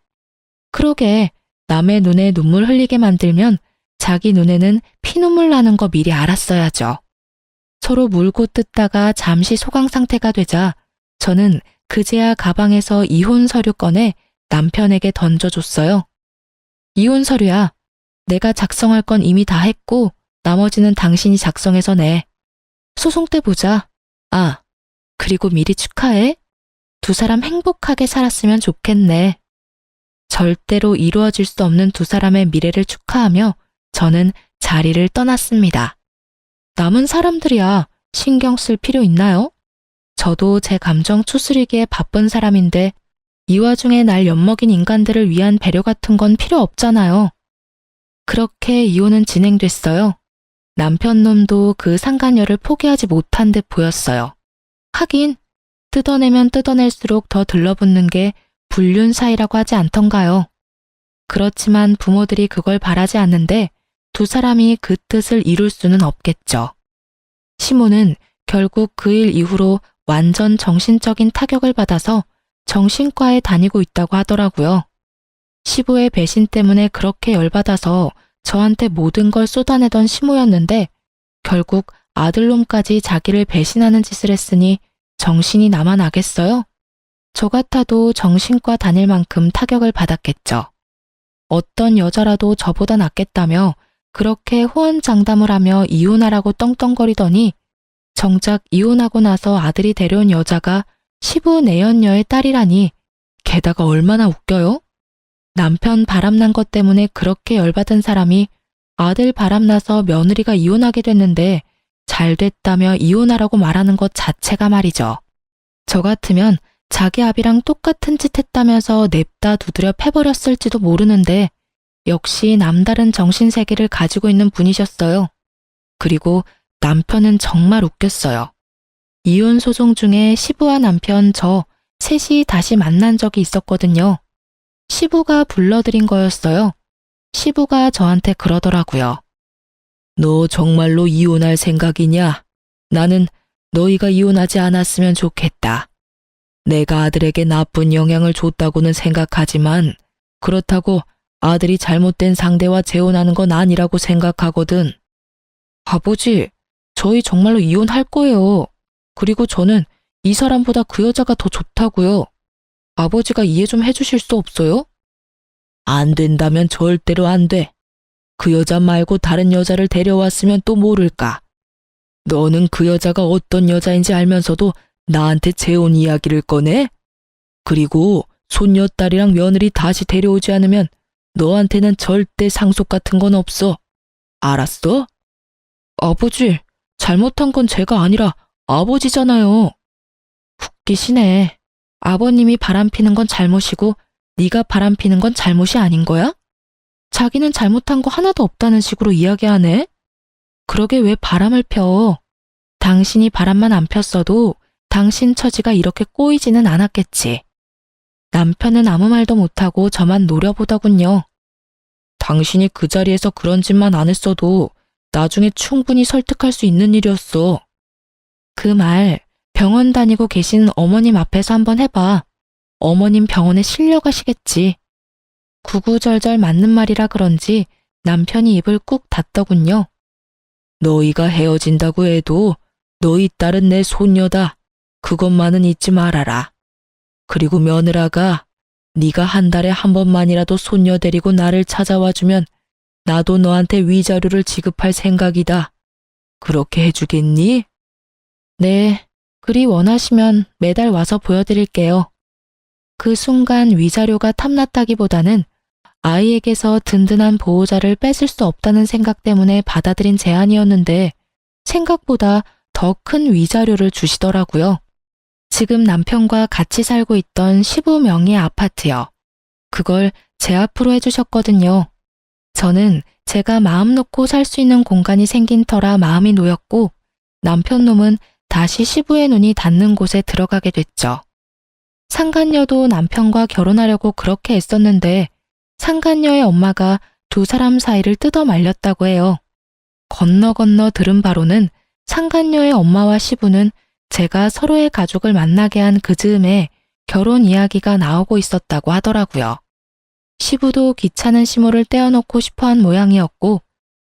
A: 그러게 남의 눈에 눈물 흘리게 만들면 자기 눈에는 피눈물 나는 거 미리 알았어야죠. 서로 물고 뜯다가 잠시 소강 상태가 되자 저는 그제야 가방에서 이혼 서류 꺼내 남편에게 던져줬어요. 이혼 서류야. 내가 작성할 건 이미 다 했고 나머지는 당신이 작성해서 내. 소송 때 보자. 아, 그리고 미리 축하해. 두 사람 행복하게 살았으면 좋겠네. 절대로 이루어질 수 없는 두 사람의 미래를 축하하며 저는 자리를 떠났습니다. 남은 사람들이야 신경 쓸 필요 있나요? 저도 제 감정 추스리기에 바쁜 사람인데 이 와중에 날 엿먹인 인간들을 위한 배려 같은 건 필요 없잖아요. 그렇게 이혼은 진행됐어요. 남편 놈도 그 상간녀를 포기하지 못한 듯 보였어요. 하긴 뜯어내면 뜯어낼수록 더 들러붙는 게 불륜 사이라고 하지 않던가요. 그렇지만 부모들이 그걸 바라지 않는데 두 사람이 그 뜻을 이룰 수는 없겠죠. 시모는 결국 그 일 이후로 완전 정신적인 타격을 받아서 정신과에 다니고 있다고 하더라고요. 시부의 배신 때문에 그렇게 열받아서 저한테 모든 걸 쏟아내던 시모였는데 결국 아들놈까지 자기를 배신하는 짓을 했으니 정신이 남아나겠어요? 저 같아도 정신과 다닐 만큼 타격을 받았겠죠. 어떤 여자라도 저보다 낫겠다며 그렇게 호언장담을 하며 이혼하라고 떵떵거리더니 정작 이혼하고 나서 아들이 데려온 여자가 시부 내연녀의 딸이라니 게다가 얼마나 웃겨요? 남편 바람난 것 때문에 그렇게 열받은 사람이 아들 바람나서 며느리가 이혼하게 됐는데 잘 됐다며 이혼하라고 말하는 것 자체가 말이죠. 저 같으면 자기 아비랑 똑같은 짓 했다면서 냅다 두드려 패버렸을지도 모르는데 역시 남다른 정신세계를 가지고 있는 분이셨어요. 그리고 남편은 정말 웃겼어요. 이혼 소송 중에 시부와 남편 저 셋이 다시 만난 적이 있었거든요. 시부가 불러들인 거였어요. 시부가 저한테 그러더라고요. 너 정말로 이혼할 생각이냐? 나는 너희가 이혼하지 않았으면 좋겠다. 내가 아들에게 나쁜 영향을 줬다고는 생각하지만 그렇다고 아들이 잘못된 상대와 재혼하는 건 아니라고 생각하거든. 아버지, 저희 정말로 이혼할 거예요. 그리고 저는 이 사람보다 그 여자가 더 좋다고요. 아버지가 이해 좀 해주실 수 없어요? 안 된다면 절대로 안 돼. 그 여자 말고 다른 여자를 데려왔으면 또 모를까. 너는 그 여자가 어떤 여자인지 알면서도 나한테 재혼 이야기를 꺼내? 그리고 손녀딸이랑 며느리 다시 데려오지 않으면 너한테는 절대 상속 같은 건 없어. 알았어? 아버지, 잘못한 건 제가 아니라 아버지잖아요. 웃기시네. 아버님이 바람피는 건 잘못이고 네가 바람피는 건 잘못이 아닌 거야? 자기는 잘못한 거 하나도 없다는 식으로 이야기하네. 그러게 왜 바람을 펴? 당신이 바람만 안 폈어도 당신 처지가 이렇게 꼬이지는 않았겠지. 남편은 아무 말도 못하고 저만 노려보더군요. 당신이 그 자리에서 그런 짓만 안 했어도 나중에 충분히 설득할 수 있는 일이었어. 그 말 병원 다니고 계신 어머님 앞에서 한번 해봐. 어머님 병원에 실려가시겠지. 구구절절 맞는 말이라 그런지 남편이 입을 꾹 닫더군요. 너희가 헤어진다고 해도 너희 딸은 내 손녀다. 그것만은 잊지 말아라. 그리고 며느라가 네가 한 달에 한 번만이라도 손녀 데리고 나를 찾아와주면 나도 너한테 위자료를 지급할 생각이다. 그렇게 해주겠니? 네, 그리 원하시면 매달 와서 보여드릴게요. 그 순간 위자료가 탐났다기보다는 아이에게서 든든한 보호자를 뺏을 수 없다는 생각 때문에 받아들인 제안이었는데 생각보다 더 큰 위자료를 주시더라고요. 지금 남편과 같이 살고 있던 시부 명의의 아파트요. 그걸 제 앞으로 해주셨거든요. 저는 제가 마음 놓고 살 수 있는 공간이 생긴 터라 마음이 놓였고 남편 놈은 다시 시부의 눈이 닿는 곳에 들어가게 됐죠. 상간녀도 남편과 결혼하려고 그렇게 애썼는데 상간녀의 엄마가 두 사람 사이를 뜯어 말렸다고 해요. 건너 들은 바로는 상간녀의 엄마와 시부는 제가 서로의 가족을 만나게 한 그 즈음에 결혼 이야기가 나오고 있었다고 하더라고요. 시부도 귀찮은 시모를 떼어놓고 싶어한 모양이었고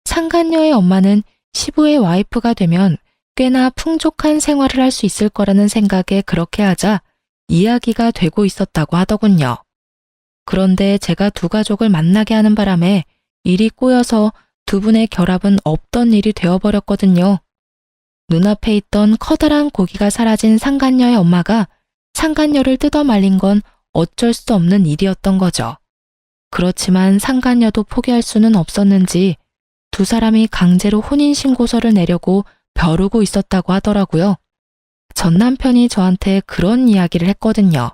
A: 상간녀의 엄마는 시부의 와이프가 되면 꽤나 풍족한 생활을 할 수 있을 거라는 생각에 그렇게 하자 이야기가 되고 있었다고 하더군요. 그런데 제가 두 가족을 만나게 하는 바람에 일이 꼬여서 두 분의 결합은 없던 일이 되어버렸거든요. 눈앞에 있던 커다란 고기가 사라진 상간녀의 엄마가 상간녀를 뜯어 말린 건 어쩔 수 없는 일이었던 거죠. 그렇지만 상간녀도 포기할 수는 없었는지 두 사람이 강제로 혼인신고서를 내려고 벼르고 있었다고 하더라고요. 전 남편이 저한테 그런 이야기를 했거든요.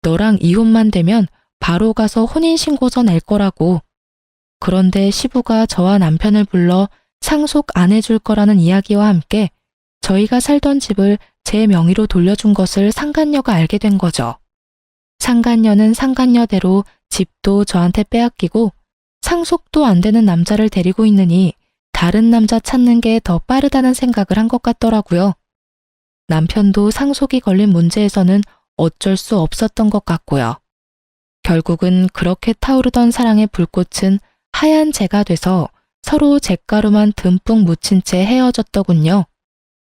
A: 너랑 이혼만 되면 바로 가서 혼인신고서 낼 거라고. 그런데 시부가 저와 남편을 불러 상속 안 해줄 거라는 이야기와 함께 저희가 살던 집을 제 명의로 돌려준 것을 상간녀가 알게 된 거죠. 상간녀는 상간녀대로 집도 저한테 빼앗기고 상속도 안 되는 남자를 데리고 있느니 다른 남자 찾는 게 더 빠르다는 생각을 한 것 같더라고요. 남편도 상속이 걸린 문제에서는 어쩔 수 없었던 것 같고요. 결국은 그렇게 타오르던 사랑의 불꽃은 하얀 재가 돼서 서로 잿가루만 듬뿍 묻힌 채 헤어졌더군요.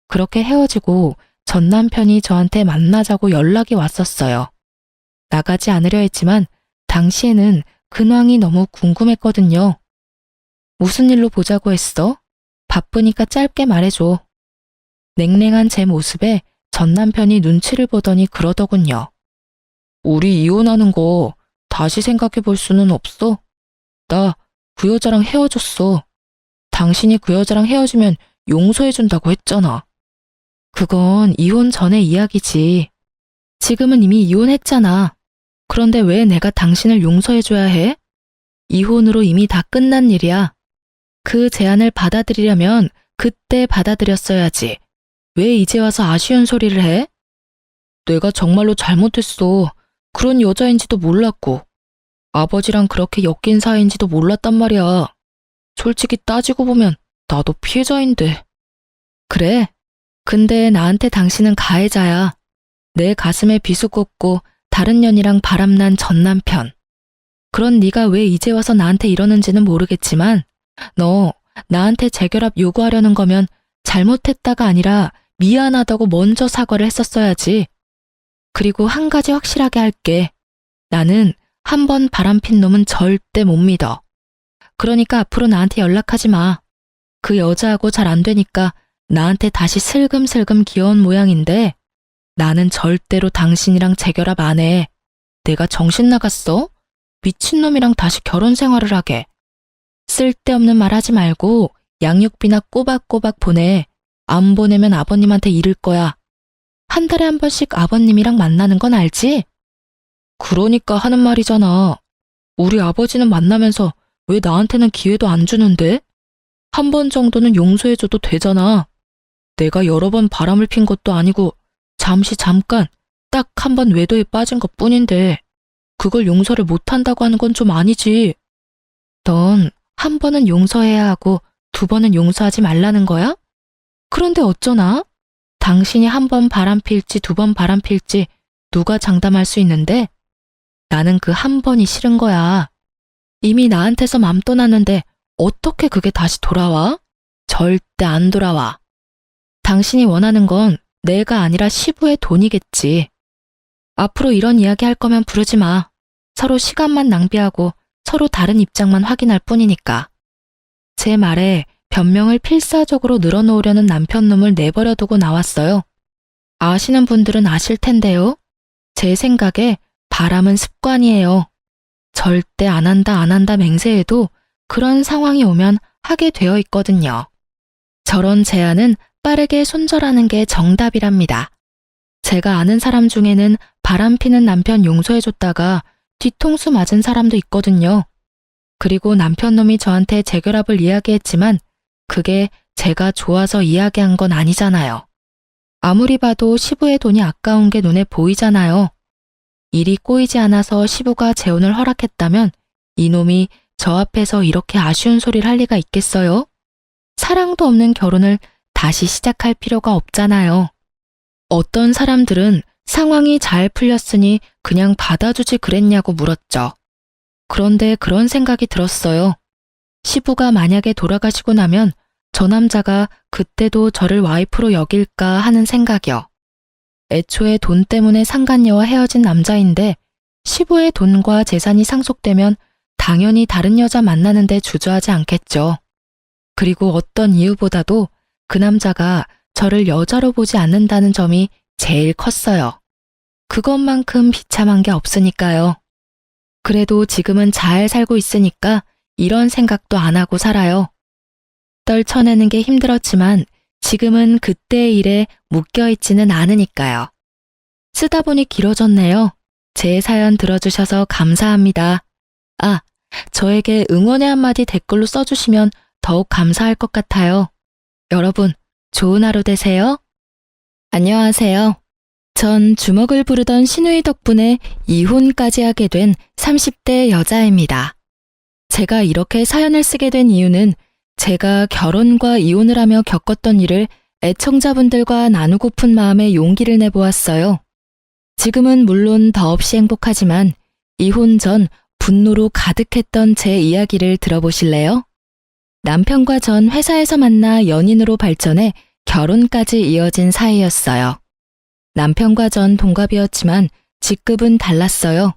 A: 그렇게 헤어지고 전 남편이 저한테 만나자고 연락이 왔었어요. 나가지 않으려 했지만 당시에는 근황이 너무 궁금했거든요. 무슨 일로 보자고 했어? 바쁘니까 짧게 말해줘. 냉랭한 제 모습에 전 남편이 눈치를 보더니 그러더군요. 우리 이혼하는 거 다시 생각해 볼 수는 없어? 나 그 여자랑 헤어졌어. 당신이 그 여자랑 헤어지면 용서해준다고 했잖아. 그건 이혼 전의 이야기지. 지금은 이미 이혼했잖아. 그런데 왜 내가 당신을 용서해줘야 해? 이혼으로 이미 다 끝난 일이야. 그 제안을 받아들이려면 그때 받아들였어야지. 왜 이제 와서 아쉬운 소리를 해? 내가 정말로 잘못했어. 그런 여자인지도 몰랐고. 아버지랑 그렇게 엮인 사이인지도 몰랐단 말이야. 솔직히 따지고 보면 나도 피해자인데. 그래. 근데 나한테 당신은 가해자야. 내 가슴에 비수 꽂고 다른 년이랑 바람난 전 남편. 그런 네가 왜 이제 와서 나한테 이러는지는 모르겠지만 너 나한테 재결합 요구하려는 거면 잘못했다가 아니라 미안하다고 먼저 사과를 했었어야지. 그리고 한 가지 확실하게 할게. 나는 한 번 바람핀 놈은 절대 못 믿어. 그러니까 앞으로 나한테 연락하지 마. 그 여자하고 잘 안 되니까 나한테 다시 슬금슬금 기어온 모양인데 나는 절대로 당신이랑 재결합 안 해. 내가 정신 나갔어? 미친놈이랑 다시 결혼 생활을 하게. 쓸데없는 말 하지 말고 양육비나 꼬박꼬박 보내. 안 보내면 아버님한테 이를 거야. 한 달에 한 번씩 아버님이랑 만나는 건 알지? 그러니까 하는 말이잖아. 우리 아버지는 만나면서 왜 나한테는 기회도 안 주는데? 한 번 정도는 용서해줘도 되잖아. 내가 여러 번 바람을 핀 것도 아니고 잠깐 딱 한 번 외도에 빠진 것 뿐인데 그걸 용서를 못한다고 하는 건 좀 아니지. 넌 한 번은 용서해야 하고 두 번은 용서하지 말라는 거야? 그런데 어쩌나? 당신이 한 번 바람 필지 두 번 바람 필지 누가 장담할 수 있는데? 나는 그 한 번이 싫은 거야. 이미 나한테서 맘 떠났는데 어떻게 그게 다시 돌아와? 절대 안 돌아와. 당신이 원하는 건 내가 아니라 시부의 돈이겠지. 앞으로 이런 이야기 할 거면 부르지 마. 서로 시간만 낭비하고 서로 다른 입장만 확인할 뿐이니까. 제 말에 변명을 필사적으로 늘어놓으려는 남편놈을 내버려 두고 나왔어요. 아시는 분들은 아실 텐데요. 제 생각에 바람은 습관이에요. 절대 안 한다 맹세해도 그런 상황이 오면 하게 되어 있거든요. 저런 제안은 빠르게 손절하는 게 정답이랍니다. 제가 아는 사람 중에는 바람 피는 남편 용서해줬다가 뒤통수 맞은 사람도 있거든요. 그리고 남편놈이 저한테 재결합을 이야기했지만 그게 제가 좋아서 이야기한 건 아니잖아요. 아무리 봐도 시부의 돈이 아까운 게 눈에 보이잖아요. 일이 꼬이지 않아서 시부가 재혼을 허락했다면 이놈이 저 앞에서 이렇게 아쉬운 소리를 할 리가 있겠어요? 사랑도 없는 결혼을 다시 시작할 필요가 없잖아요. 어떤 사람들은 상황이 잘 풀렸으니 그냥 받아주지 그랬냐고 물었죠. 그런데 그런 생각이 들었어요. 시부가 만약에 돌아가시고 나면 저 남자가 그때도 저를 와이프로 여길까 하는 생각이요. 애초에 돈 때문에 상간녀와 헤어진 남자인데 시부의 돈과 재산이 상속되면 당연히 다른 여자 만나는데 주저하지 않겠죠. 그리고 어떤 이유보다도 그 남자가 저를 여자로 보지 않는다는 점이 제일 컸어요. 그것만큼 비참한 게 없으니까요. 그래도 지금은 잘 살고 있으니까 이런 생각도 안 하고 살아요. 떨쳐내는 게 힘들었지만 지금은 그때의 일에 묶여있지는 않으니까요. 쓰다 보니 길어졌네요. 제 사연 들어주셔서 감사합니다. 아, 저에게 응원의 한마디 댓글로 써주시면 더욱 감사할 것 같아요. 여러분, 좋은 하루 되세요. 안녕하세요. 전 주먹을 부르던 시누이 덕분에 이혼까지 하게 된 30대 여자입니다. 제가 이렇게 사연을 쓰게 된 이유는 제가 결혼과 이혼을 하며 겪었던 일을 애청자분들과 나누고픈 마음에 용기를 내보았어요. 지금은 물론 더없이 행복하지만 이혼 전 분노로 가득했던 제 이야기를 들어보실래요? 남편과 전 회사에서 만나 연인으로 발전해 결혼까지 이어진 사이였어요. 남편과 전 동갑이었지만 직급은 달랐어요.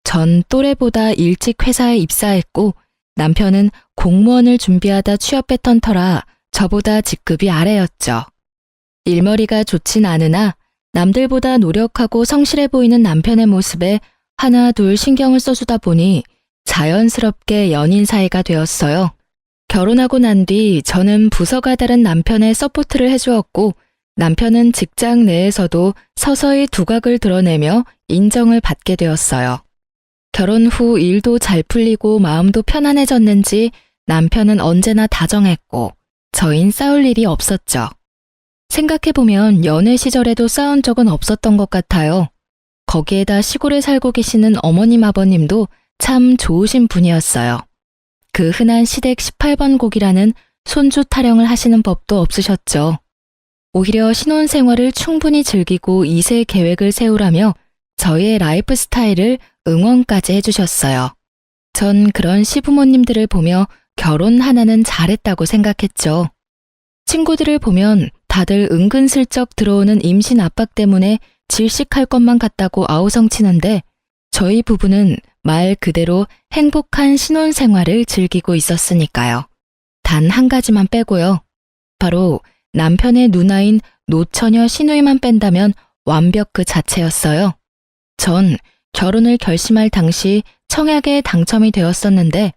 A: 전 또래보다 일찍 회사에 입사했고 남편은 공무원을 준비하다 취업했던 터라 저보다 직급이 아래였죠. 일머리가 좋진 않으나 남들보다 노력하고 성실해 보이는 남편의 모습에 하나 둘 신경을 써주다 보니 자연스럽게 연인 사이가 되었어요. 결혼하고 난 뒤 저는 부서가 다른 남편의 서포트를 해주었고 남편은 직장 내에서도 서서히 두각을 드러내며 인정을 받게 되었어요. 결혼 후 일도 잘 풀리고 마음도 편안해졌는지 남편은 언제나 다정했고 저흰 싸울 일이 없었죠. 생각해보면 연애 시절에도 싸운 적은 없었던 것 같아요. 거기에다 시골에 살고 계시는 어머님 아버님도 참 좋으신 분이었어요. 그 흔한 시댁 18번 곡이라는 손주 타령을 하시는 법도 없으셨죠. 오히려 신혼생활을 충분히 즐기고 2세 계획을 세우라며 저희의 라이프 스타일을 응원까지 해주셨어요. 전 그런 시부모님들을 보며 결혼 하나는 잘했다고 생각했죠. 친구들을 보면 다들 은근슬쩍 들어오는 임신 압박 때문에 질식할 것만 같다고 아우성치는데 저희 부부는 말 그대로 행복한 신혼생활을 즐기고 있었으니까요. 단 한 가지만 빼고요. 바로 남편의 누나인 노처녀 시누이만 뺀다면 완벽 그 자체였어요. 전 결혼을 결심할 당시 청약에 당첨이 되었었는데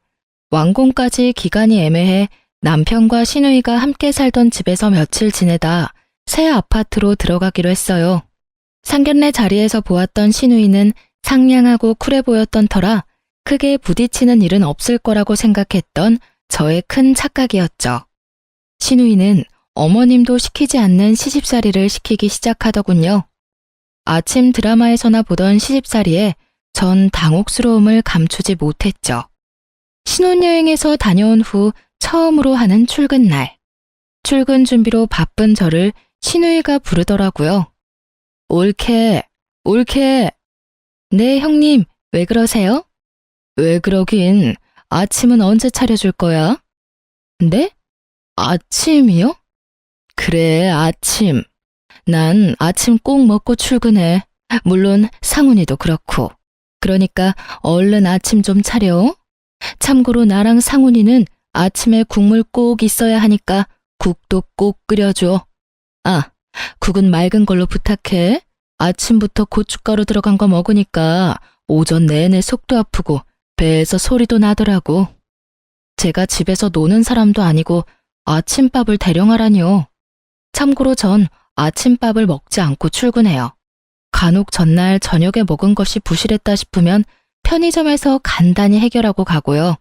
A: 완공까지 기간이 애매해 남편과 시누이가 함께 살던 집에서 며칠 지내다 새 아파트로 들어가기로 했어요. 상견례 자리에서 보았던 시누이는 상냥하고 쿨해 보였던 터라 크게 부딪히는 일은 없을 거라고 생각했던 저의 큰 착각이었죠. 시누이는 어머님도 시키지 않는 시집살이를 시키기 시작하더군요. 아침 드라마에서나 보던 시집살이에 전 당혹스러움을 감추지 못했죠. 신혼여행에서 다녀온 후 처음으로 하는 출근날. 출근 준비로 바쁜 저를 시누이가 부르더라고요. 옳게, 옳게. 네, 형님, 왜 그러세요? 왜 그러긴, 아침은 언제 차려줄 거야? 네? 아침이요? 그래, 아침. 난 아침 꼭 먹고 출근해. 물론 상훈이도 그렇고. 그러니까 얼른 아침 좀 차려. 참고로 나랑 상훈이는 아침에 국물 꼭 있어야 하니까 국도 꼭 끓여줘. 아, 국은 맑은 걸로 부탁해. 아침부터 고춧가루 들어간 거 먹으니까 오전 내내 속도 아프고 배에서 소리도 나더라고. 제가 집에서 노는 사람도 아니고 아침밥을 대령하라니요. 참고로 전 아침밥을 먹지 않고 출근해요. 간혹 전날 저녁에 먹은 것이 부실했다 싶으면 편의점에서 간단히 해결하고 가고요.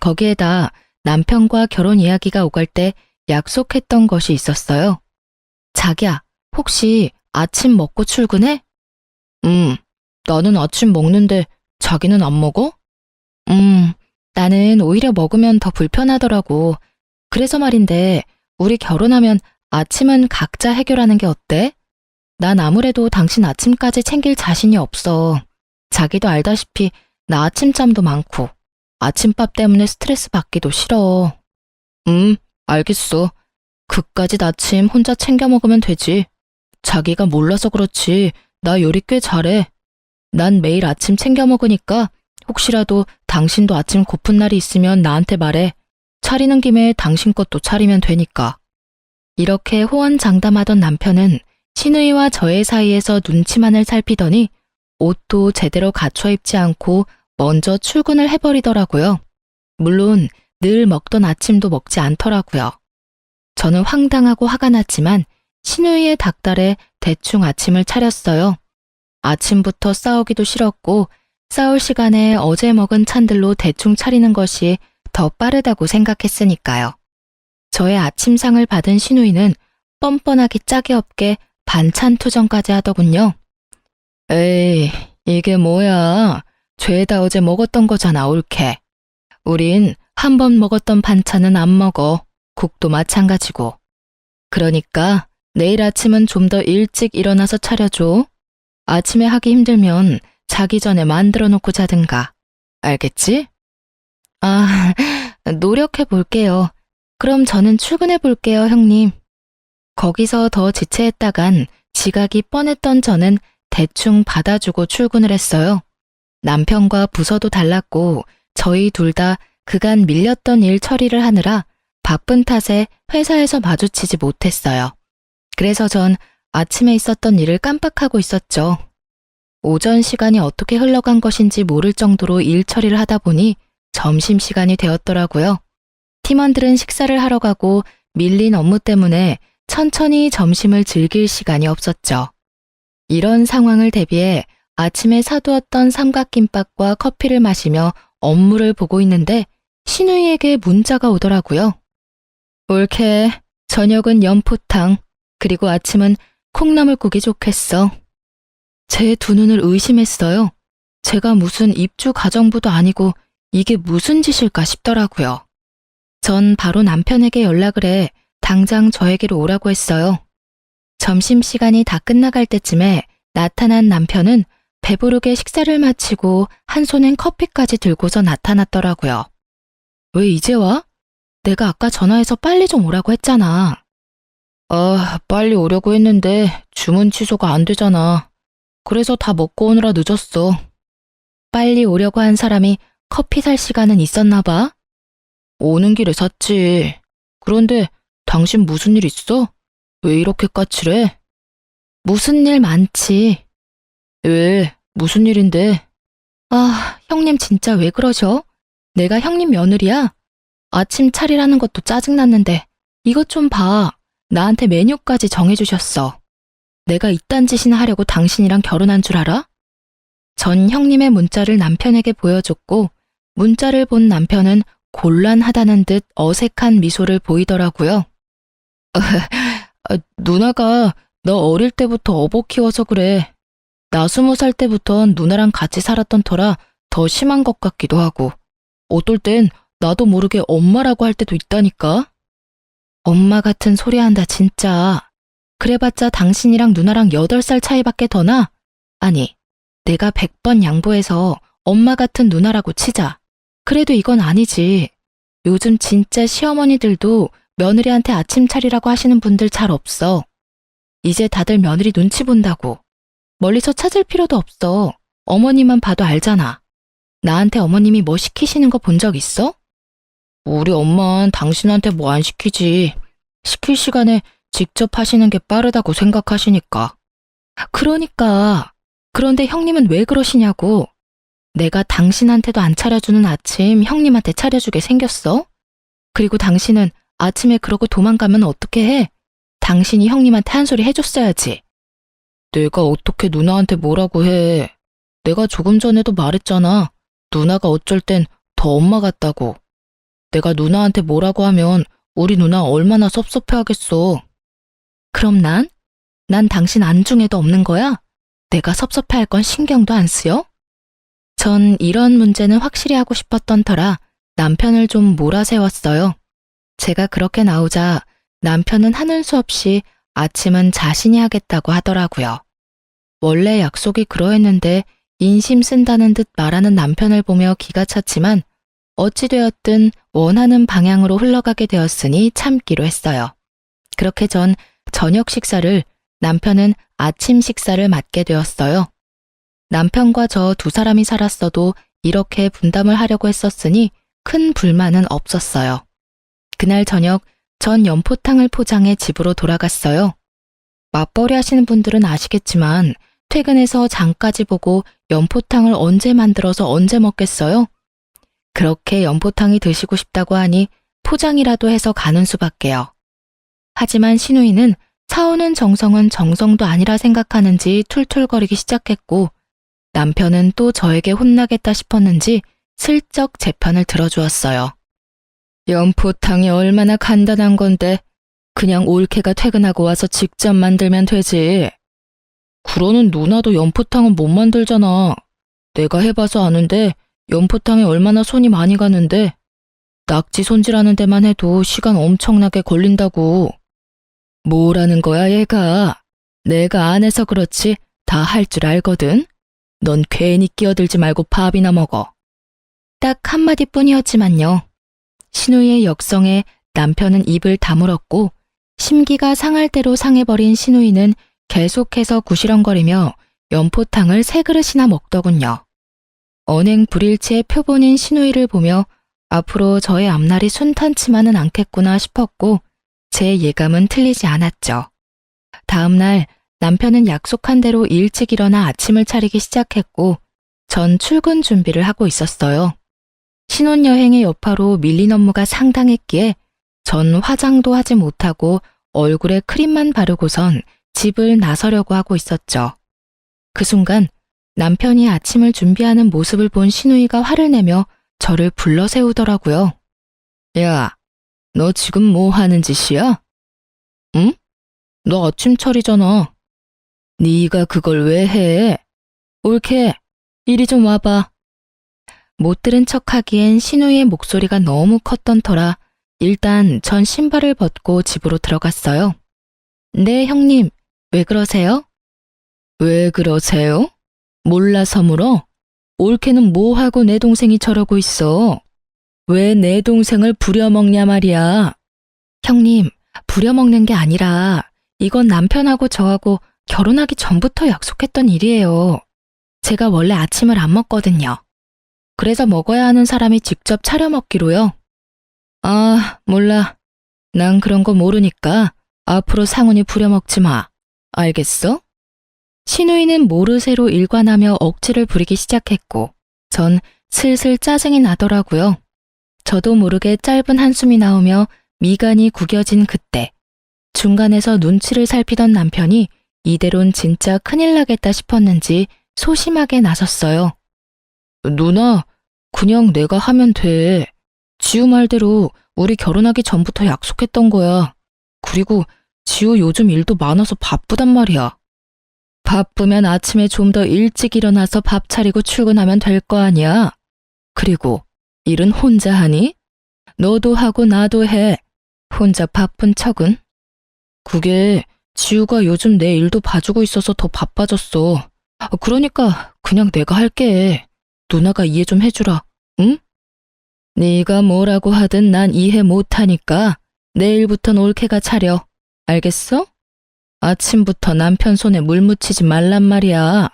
A: 거기에다 남편과 결혼 이야기가 오갈 때 약속했던 것이 있었어요. 자기야, 혹시 아침 먹고 출근해? 나는 아침 먹는데 자기는 안 먹어? 나는 오히려 먹으면 더 불편하더라고. 그래서 말인데 우리 결혼하면 아침은 각자 해결하는 게 어때? 난 아무래도 당신 아침까지 챙길 자신이 없어. 자기도 알다시피 나 아침잠도 많고 아침밥 때문에 스트레스 받기도 싫어. 알겠어. 그까짓 아침 혼자 챙겨 먹으면 되지. 자기가 몰라서 그렇지 나 요리 꽤 잘해. 난 매일 아침 챙겨 먹으니까 혹시라도 당신도 아침 고픈 날이 있으면 나한테 말해. 차리는 김에 당신 것도 차리면 되니까. 이렇게 호언장담하던 남편은 신우이와 저의 사이에서 눈치만을 살피더니 옷도 제대로 갖춰 입지 않고 먼저 출근을 해버리더라고요. 물론 늘 먹던 아침도 먹지 않더라고요. 저는 황당하고 화가 났지만 신우이의 닭달에 대충 아침을 차렸어요. 아침부터 싸우기도 싫었고 싸울 시간에 어제 먹은 찬들로 대충 차리는 것이 더 빠르다고 생각했으니까요. 저의 아침상을 받은 신우이는 뻔뻔하기 짝이 없게 반찬 투정까지 하더군요. 에이, 이게 뭐야. 죄다 어제 먹었던 거잖아, 옳게. 우린 한 번 먹었던 반찬은 안 먹어. 국도 마찬가지고. 그러니까 내일 아침은 좀 더 일찍 일어나서 차려줘. 아침에 하기 힘들면 자기 전에 만들어 놓고 자든가. 알겠지? 아, 노력해 볼게요. 그럼 저는 출근해 볼게요, 형님. 거기서 더 지체했다간 지각이 뻔했던 저는 대충 받아주고 출근을 했어요. 남편과 부서도 달랐고 저희 둘 다 그간 밀렸던 일 처리를 하느라 바쁜 탓에 회사에서 마주치지 못했어요. 그래서 전 아침에 있었던 일을 깜빡하고 있었죠. 오전 시간이 어떻게 흘러간 것인지 모를 정도로 일 처리를 하다 보니 점심시간이 되었더라고요. 팀원들은 식사를 하러 가고 밀린 업무 때문에 천천히 점심을 즐길 시간이 없었죠. 이런 상황을 대비해 아침에 사두었던 삼각김밥과 커피를 마시며 업무를 보고 있는데 신우이에게 문자가 오더라고요. 옳게, 저녁은 연포탕, 그리고 아침은 콩나물국이 좋겠어. 제 두 눈을 의심했어요. 제가 무슨 입주 가정부도 아니고 이게 무슨 짓일까 싶더라고요. 전 바로 남편에게 연락을 해 당장 저에게로 오라고 했어요. 점심시간이 다 끝나갈 때쯤에 나타난 남편은 배부르게 식사를 마치고 한 손엔 커피까지 들고서 나타났더라고요. 왜 이제 와? 내가 아까 전화해서 빨리 좀 오라고 했잖아. 빨리 오려고 했는데 주문 취소가 안 되잖아. 그래서 다 먹고 오느라 늦었어. 빨리 오려고 한 사람이 커피 살 시간은 있었나 봐? 오는 길에 샀지. 그런데 당신 무슨 일 있어? 왜 이렇게 까칠해? 무슨 일 많지. 왜? 무슨 일인데? 형님 진짜 왜 그러셔? 내가 형님 며느리야? 아침 차리라는 것도 짜증났는데 이것 좀 봐. 나한테 메뉴까지 정해주셨어. 내가 이딴 짓이나 하려고 당신이랑 결혼한 줄 알아? 전 형님의 문자를 남편에게 보여줬고 문자를 본 남편은 곤란하다는 듯 어색한 미소를 보이더라고요. 누나가 너 어릴 때부터 어버 키워서 그래. 나 20살 때부턴 누나랑 같이 살았던 터라 더 심한 것 같기도 하고 어떨 땐 나도 모르게 엄마라고 할 때도 있다니까. 엄마 같은 소리 한다 진짜. 그래봤자 당신이랑 누나랑 8살 차이밖에 더 나? 아니, 내가 100번 양보해서 엄마 같은 누나라고 치자. 그래도 이건 아니지. 요즘 진짜 시어머니들도 며느리한테 아침 차리라고 하시는 분들 잘 없어. 이제 다들 며느리 눈치 본다고. 멀리서 찾을 필요도 없어. 어머니만 봐도 알잖아. 나한테 어머님이 뭐 시키시는 거 본 적 있어? 우리 엄마는 당신한테 뭐 안 시키지. 시킬 시간에 직접 하시는 게 빠르다고 생각하시니까. 그러니까. 그런데 형님은 왜 그러시냐고. 내가 당신한테도 안 차려주는 아침 형님한테 차려주게 생겼어? 그리고 당신은 아침에 그러고 도망가면 어떻게 해? 당신이 형님한테 한 소리 해줬어야지. 내가 어떻게 누나한테 뭐라고 해. 내가 조금 전에도 말했잖아. 누나가 어쩔 땐 더 엄마 같다고. 내가 누나한테 뭐라고 하면 우리 누나 얼마나 섭섭해하겠어. 그럼 난? 난 당신 안중에도 없는 거야? 내가 섭섭해할 건 신경도 안 쓰여? 전 이런 문제는 확실히 하고 싶었던 터라 남편을 좀 몰아세웠어요. 제가 그렇게 나오자 남편은 하는 수 없이 아침은 자신이 하겠다고 하더라고요. 원래 약속이 그러했는데 인심 쓴다는 듯 말하는 남편을 보며 기가 찼지만 어찌되었든 원하는 방향으로 흘러가게 되었으니 참기로 했어요. 그렇게 전 저녁 식사를, 남편은 아침 식사를 맡게 되었어요. 남편과 저 두 사람이 살았어도 이렇게 분담을 하려고 했었으니 큰 불만은 없었어요. 그날 저녁 전 연포탕을 포장해 집으로 돌아갔어요. 맞벌이 하시는 분들은 아시겠지만 퇴근해서 장까지 보고 연포탕을 언제 만들어서 언제 먹겠어요? 그렇게 연포탕이 드시고 싶다고 하니 포장이라도 해서 가는 수밖에요. 하지만 신우이는 사오는 정성은 정성도 아니라 생각하는지 툴툴거리기 시작했고 남편은 또 저에게 혼나겠다 싶었는지 슬쩍 제 편을 들어주었어요. 연포탕이 얼마나 간단한 건데 그냥 올케가 퇴근하고 와서 직접 만들면 되지. 그러는 누나도 연포탕은 못 만들잖아. 내가 해봐서 아는데 연포탕에 얼마나 손이 많이 가는데 낙지 손질하는 데만 해도 시간 엄청나게 걸린다고. 뭐라는 거야 얘가. 내가 안 해서 그렇지 다 할 줄 알거든. 넌 괜히 끼어들지 말고 밥이나 먹어. 딱 한마디뿐이었지만요. 신우이의 역성에 남편은 입을 다물었고 심기가 상할 대로 상해버린 신우이는 계속해서 구시렁거리며 연포탕을 3그릇이나 먹더군요. 언행 불일치의 표본인 신우이를 보며 앞으로 저의 앞날이 순탄치만은 않겠구나 싶었고 제 예감은 틀리지 않았죠. 다음 날 남편은 약속한 대로 일찍 일어나 아침을 차리기 시작했고 전 출근 준비를 하고 있었어요. 신혼여행의 여파로 밀린 업무가 상당했기에 전 화장도 하지 못하고 얼굴에 크림만 바르고선 집을 나서려고 하고 있었죠. 그 순간 남편이 아침을 준비하는 모습을 본 신우이가 화를 내며 저를 불러 세우더라고요. 야, 너 지금 뭐 하는 짓이야? 응? 너 아침 차리잖아. 네가 그걸 왜 해? 올케, 이리 좀 와봐. 못 들은 척하기엔 신우이의 목소리가 너무 컸던 터라 일단 전 신발을 벗고 집으로 들어갔어요. 네, 형님. 왜 그러세요? 왜 그러세요? 몰라서 물어? 올케는 뭐하고 내 동생이 저러고 있어? 왜 내 동생을 부려먹냐 말이야? 형님, 부려먹는 게 아니라 이건 남편하고 저하고 결혼하기 전부터 약속했던 일이에요. 제가 원래 아침을 안 먹거든요. 그래서 먹어야 하는 사람이 직접 차려 먹기로요. 아, 몰라. 난 그런 거 모르니까 앞으로 상훈이 부려먹지 마. 알겠어? 신우이는 모르쇠로 일관하며 억지를 부리기 시작했고 전 슬슬 짜증이 나더라고요. 저도 모르게 짧은 한숨이 나오며 미간이 구겨진 그때 중간에서 눈치를 살피던 남편이 이대론 진짜 큰일 나겠다 싶었는지 소심하게 나섰어요. 누나, 그냥 내가 하면 돼. 지우 말대로 우리 결혼하기 전부터 약속했던 거야. 그리고 지우 요즘 일도 많아서 바쁘단 말이야. 바쁘면 아침에 좀 더 일찍 일어나서 밥 차리고 출근하면 될 거 아니야. 그리고 일은 혼자 하니? 너도 하고 나도 해. 혼자 바쁜 척은? 그게 지우가 요즘 내 일도 봐주고 있어서 더 바빠졌어. 그러니까 그냥 내가 할게. 누나가 이해 좀 해주라. 응? 네가 뭐라고 하든 난 이해 못하니까 내일부턴 올케가 차려. 알겠어? 아침부터 남편 손에 물 묻히지 말란 말이야.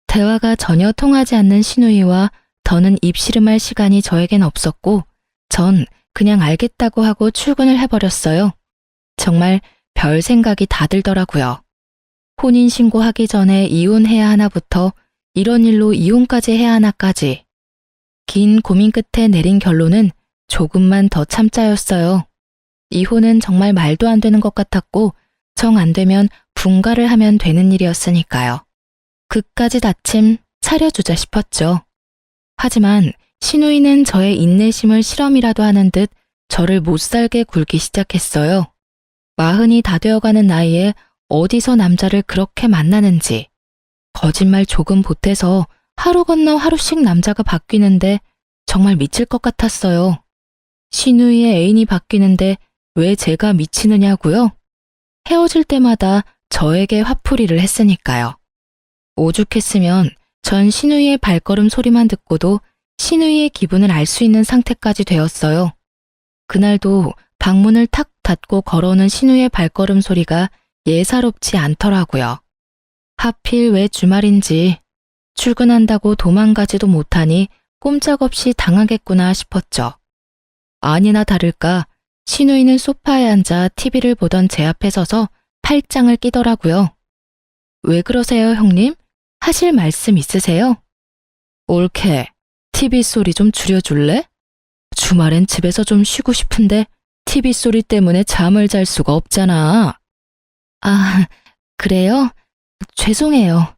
A: 대화가 전혀 통하지 않는 신우이와 더는 입씨름할 시간이 저에겐 없었고 전 그냥 알겠다고 하고 출근을 해버렸어요. 정말 별 생각이 다 들더라고요. 혼인신고하기 전에 이혼해야 하나부터 이런 일로 이혼까지 해야 하나까지. 긴 고민 끝에 내린 결론은 조금만 더 참자였어요. 이혼은 정말 말도 안 되는 것 같았고 정 안 되면 분가를 하면 되는 일이었으니까요. 그까지 다침 차려주자 싶었죠. 하지만 신우이는 저의 인내심을 실험이라도 하는 듯 저를 못살게 굴기 시작했어요. 40이 다 되어가는 나이에 어디서 남자를 그렇게 만나는지. 거짓말 조금 보태서 하루 건너 하루씩 남자가 바뀌는데 정말 미칠 것 같았어요. 신우이의 애인이 바뀌는데 왜 제가 미치느냐고요? 헤어질 때마다 저에게 화풀이를 했으니까요. 오죽했으면 전 신우이의 발걸음 소리만 듣고도 신우이의 기분을 알 수 있는 상태까지 되었어요. 그날도 방문을 탁 닫고 걸어오는 신우이의 발걸음 소리가 예사롭지 않더라고요. 하필 왜 주말인지 출근한다고 도망가지도 못하니 꼼짝없이 당하겠구나 싶었죠. 아니나 다를까 신우이는 소파에 앉아 TV를 보던 제 앞에 서서 팔짱을 끼더라고요. 왜 그러세요, 형님? 하실 말씀 있으세요? 올케, TV 소리 좀 줄여줄래? 주말엔 집에서 좀 쉬고 싶은데 TV 소리 때문에 잠을 잘 수가 없잖아. 아, 그래요? 죄송해요.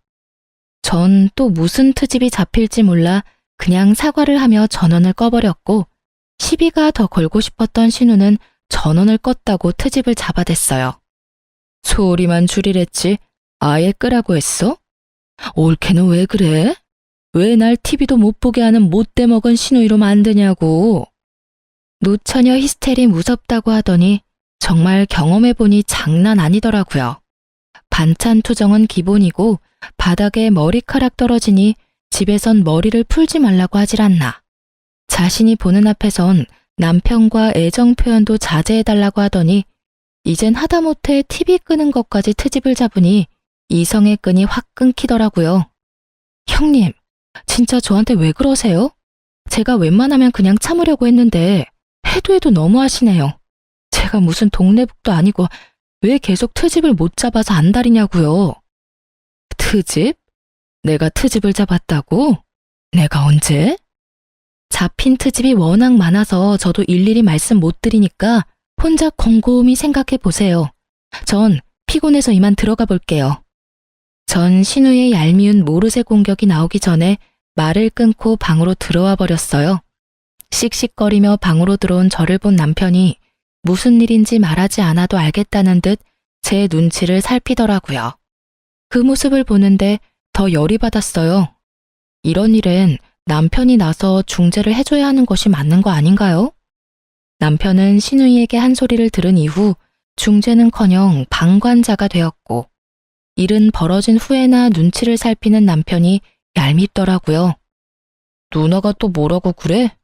A: 전 또 무슨 트집이 잡힐지 몰라 그냥 사과를 하며 전원을 꺼버렸고 시비가 더 걸고 싶었던 신우는 전원을 껐다고 트집을 잡아댔어요. 소리만 줄이랬지 아예 끄라고 했어? 올케는 왜 그래? 왜 날 TV도 못 보게 하는 못돼 먹은 신우이로 만드냐고. 노처녀 히스테리 무섭다고 하더니 정말 경험해보니 장난 아니더라고요. 반찬 투정은 기본이고 바닥에 머리카락 떨어지니 집에선 머리를 풀지 말라고 하질 않나. 자신이 보는 앞에선 남편과 애정 표현도 자제해달라고 하더니 이젠 하다못해 TV 끄는 것까지 트집을 잡으니 이성의 끈이 확 끊기더라고요. 형님, 진짜 저한테 왜 그러세요? 제가 웬만하면 그냥 참으려고 했는데 해도 너무하시네요. 제가 무슨 동네북도 아니고 왜 계속 트집을 못 잡아서 안달이냐고요. 트집? 내가 트집을 잡았다고? 내가 언제? 잡힌 트집이 워낙 많아서 저도 일일이 말씀 못 드리니까 혼자 곰곰이 생각해 보세요. 전 피곤해서 이만 들어가 볼게요. 전 신우의 얄미운 모르쇠 공격이 나오기 전에 말을 끊고 방으로 들어와 버렸어요. 씩씩거리며 방으로 들어온 저를 본 남편이 무슨 일인지 말하지 않아도 알겠다는 듯 제 눈치를 살피더라고요. 그 모습을 보는데 더 열이 받았어요. 이런 일엔 남편이 나서 중재를 해줘야 하는 것이 맞는 거 아닌가요? 남편은 신우이에게 한 소리를 들은 이후 중재는커녕 방관자가 되었고 일은 벌어진 후에나 눈치를 살피는 남편이 얄밉더라고요. 누나가 또 뭐라고 그래?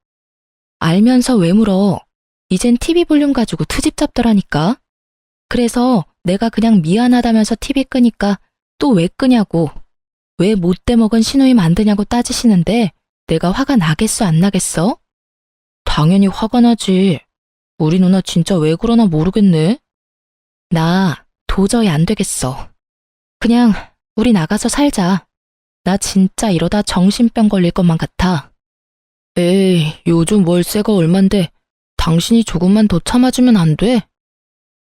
A: 알면서 왜 물어? 이젠 TV 볼륨 가지고 트집 잡더라니까. 그래서 내가 그냥 미안하다면서 TV 끄니까 또 왜 끄냐고. 왜 못돼 먹은 신우이 만드냐고 따지시는데 내가 화가 나겠어 안 나겠어? 당연히 화가 나지. 우리 누나 진짜 왜 그러나 모르겠네. 나 도저히 안 되겠어. 그냥 우리 나가서 살자. 나 진짜 이러다 정신병 걸릴 것만 같아. 에이, 요즘 월세가 얼만데 당신이 조금만 더 참아주면 안 돼?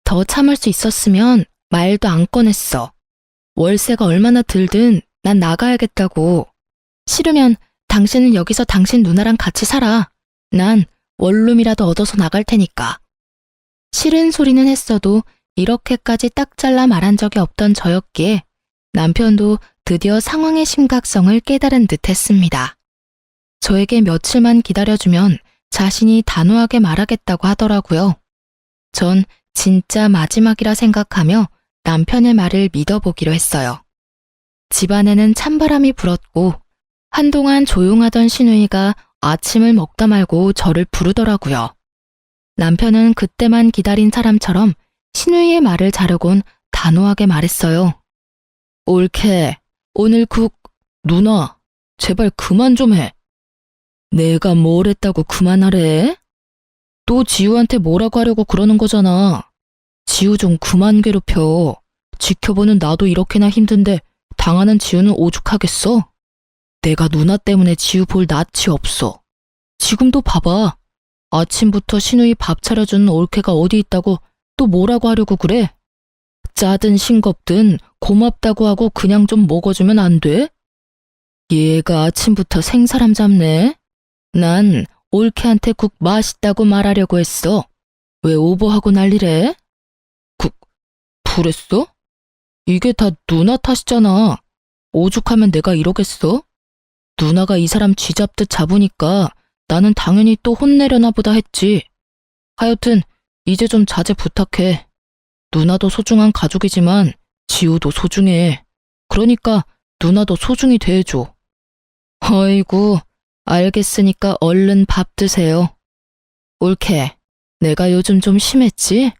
A: 더 참을 수 있었으면 말도 안 꺼냈어. 월세가 얼마나 들든 난 나가야겠다고. 싫으면 당신은 여기서 당신 누나랑 같이 살아. 난 원룸이라도 얻어서 나갈 테니까. 싫은 소리는 했어도 이렇게까지 딱 잘라 말한 적이 없던 저였기에 남편도 드디어 상황의 심각성을 깨달은 듯 했습니다. 저에게 며칠만 기다려주면 자신이 단호하게 말하겠다고 하더라고요. 전 진짜 마지막이라 생각하며 남편의 말을 믿어보기로 했어요. 집안에는 찬바람이 불었고 한동안 조용하던 신우이가 아침을 먹다 말고 저를 부르더라고요. 남편은 그때만 기다린 사람처럼 신우이의 말을 자르곤 단호하게 말했어요. 올케, 오늘 누나, 제발 그만 좀 해. 내가 뭘 했다고 그만하래? 또 지우한테 뭐라고 하려고 그러는 거잖아. 지우 좀 그만 괴롭혀. 지켜보는 나도 이렇게나 힘든데 당하는 지우는 오죽하겠어? 내가 누나 때문에 지우 볼 낯이 없어. 지금도 봐봐. 아침부터 신우이 밥 차려주는 올케가 어디 있다고 또 뭐라고 하려고 그래? 짜든 싱겁든 고맙다고 하고 그냥 좀 먹어주면 안 돼? 얘가 아침부터 생사람 잡네. 난 올케한테 국 맛있다고 말하려고 했어. 왜 오버하고 난리래? 그랬어? 이게 다 누나 탓이잖아. 오죽하면 내가 이러겠어? 누나가 이 사람 쥐잡듯 잡으니까 나는 당연히 또 혼내려나 보다 했지. 하여튼 이제 좀 자제 부탁해. 누나도 소중한 가족이지만 지우도 소중해. 그러니까 누나도 소중히 대해줘. 아이고, 알겠으니까 얼른 밥 드세요. 올케, 내가 요즘 좀 심했지?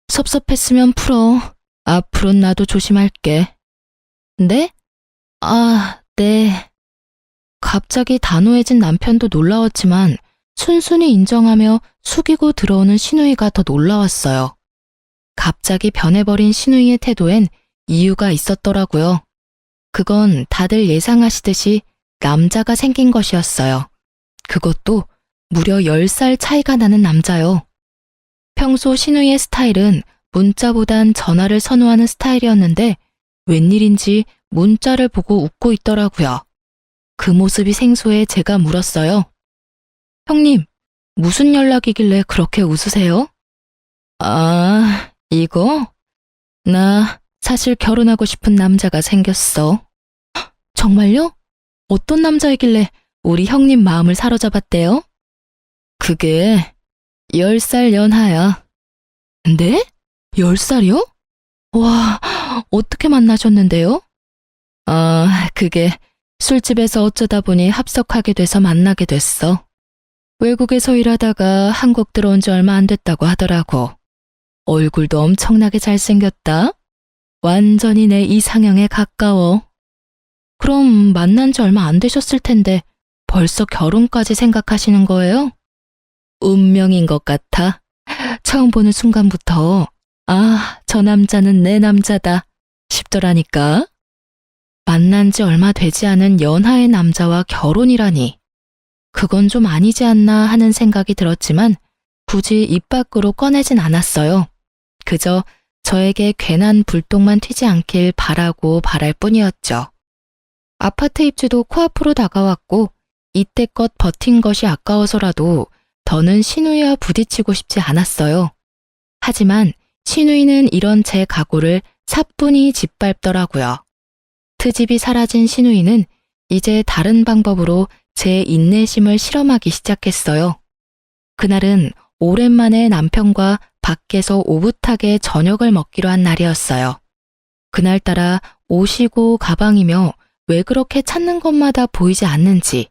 A: 섭섭했으면 풀어. 앞으론 나도 조심할게. 네? 아, 네. 갑자기 단호해진 남편도 놀라웠지만 순순히 인정하며 숙이고 들어오는 신우이가 더 놀라웠어요. 갑자기 변해버린 신우이의 태도엔 이유가 있었더라고요. 그건 다들 예상하시듯이 남자가 생긴 것이었어요. 그것도 무려 10살 차이가 나는 남자요. 평소 신우이의 스타일은 문자보단 전화를 선호하는 스타일이었는데 웬일인지 문자를 보고 웃고 있더라고요. 그 모습이 생소해 제가 물었어요. 형님, 무슨 연락이길래 그렇게 웃으세요? 아, 이거? 나 사실 결혼하고 싶은 남자가 생겼어. 정말요? 어떤 남자이길래 우리 형님 마음을 사로잡았대요? 그게 10살 연하야. 네? 10살이요? 와, 어떻게 만나셨는데요? 그게 술집에서 어쩌다 보니 합석하게 돼서 만나게 됐어. 외국에서 일하다가 한국 들어온 지 얼마 안 됐다고 하더라고. 얼굴도 엄청나게 잘생겼다. 완전히 내 이상형에 가까워. 그럼 만난 지 얼마 안 되셨을 텐데 벌써 결혼까지 생각하시는 거예요? 운명인 것 같아. 처음 보는 순간부터 저 남자는 내 남자다 싶더라니까. 만난 지 얼마 되지 않은 연하의 남자와 결혼이라니. 그건 좀 아니지 않나 하는 생각이 들었지만 굳이 입 밖으로 꺼내진 않았어요. 그저 저에게 괜한 불똥만 튀지 않길 바라고 바랄 뿐이었죠. 아파트 입주도 코앞으로 다가왔고 이때껏 버틴 것이 아까워서라도 더는 신우이와 부딪히고 싶지 않았어요. 하지만 신우이는 이런 제 각오를 사뿐히 짓밟더라고요. 트집이 사라진 신우이는 이제 다른 방법으로 제 인내심을 실험하기 시작했어요. 그날은 오랜만에 남편과 밖에서 오붓하게 저녁을 먹기로 한 날이었어요. 그날따라 옷이고 가방이며 왜 그렇게 찾는 것마다 보이지 않는지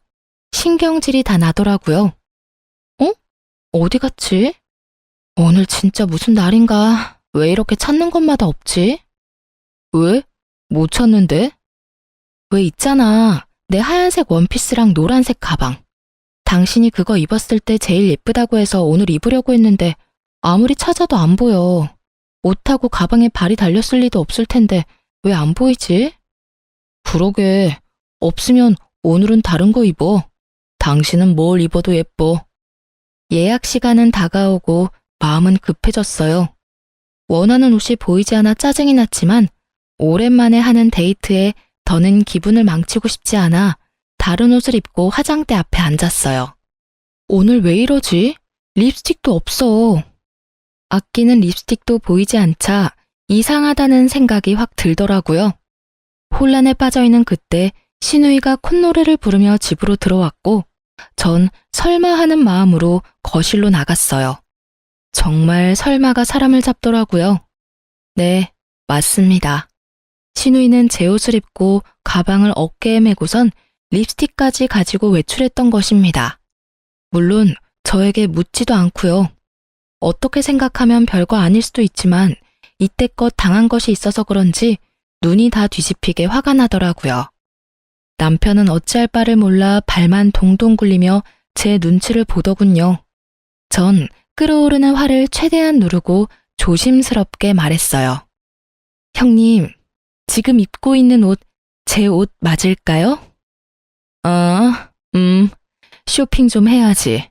A: 신경질이 다 나더라고요. 어디 갔지? 오늘 진짜 무슨 날인가? 왜 이렇게 찾는 것마다 없지? 왜? 못 찾는데? 왜 있잖아. 내 하얀색 원피스랑 노란색 가방. 당신이 그거 입었을 때 제일 예쁘다고 해서 오늘 입으려고 했는데 아무리 찾아도 안 보여. 옷하고 가방에 발이 달렸을 리도 없을 텐데 왜 안 보이지? 그러게. 없으면 오늘은 다른 거 입어. 당신은 뭘 입어도 예뻐. 예약 시간은 다가오고 마음은 급해졌어요. 원하는 옷이 보이지 않아 짜증이 났지만 오랜만에 하는 데이트에 더는 기분을 망치고 싶지 않아 다른 옷을 입고 화장대 앞에 앉았어요. 오늘 왜 이러지? 립스틱도 없어. 아끼는 립스틱도 보이지 않자 이상하다는 생각이 확 들더라고요. 혼란에 빠져있는 그때 신우이가 콧노래를 부르며 집으로 들어왔고 전 설마 하는 마음으로 거실로 나갔어요. 정말 설마가 사람을 잡더라고요. 네, 맞습니다. 신우이는 제 옷을 입고 가방을 어깨에 메고선 립스틱까지 가지고 외출했던 것입니다. 물론 저에게 묻지도 않고요. 어떻게 생각하면 별거 아닐 수도 있지만 이때껏 당한 것이 있어서 그런지 눈이 다 뒤집히게 화가 나더라고요. 남편은 어찌할 바를 몰라 발만 동동 굴리며 제 눈치를 보더군요. 전 끓어오르는 화를 최대한 누르고 조심스럽게 말했어요. 형님, 지금 입고 있는 옷, 제 옷 맞을까요? 쇼핑 좀 해야지.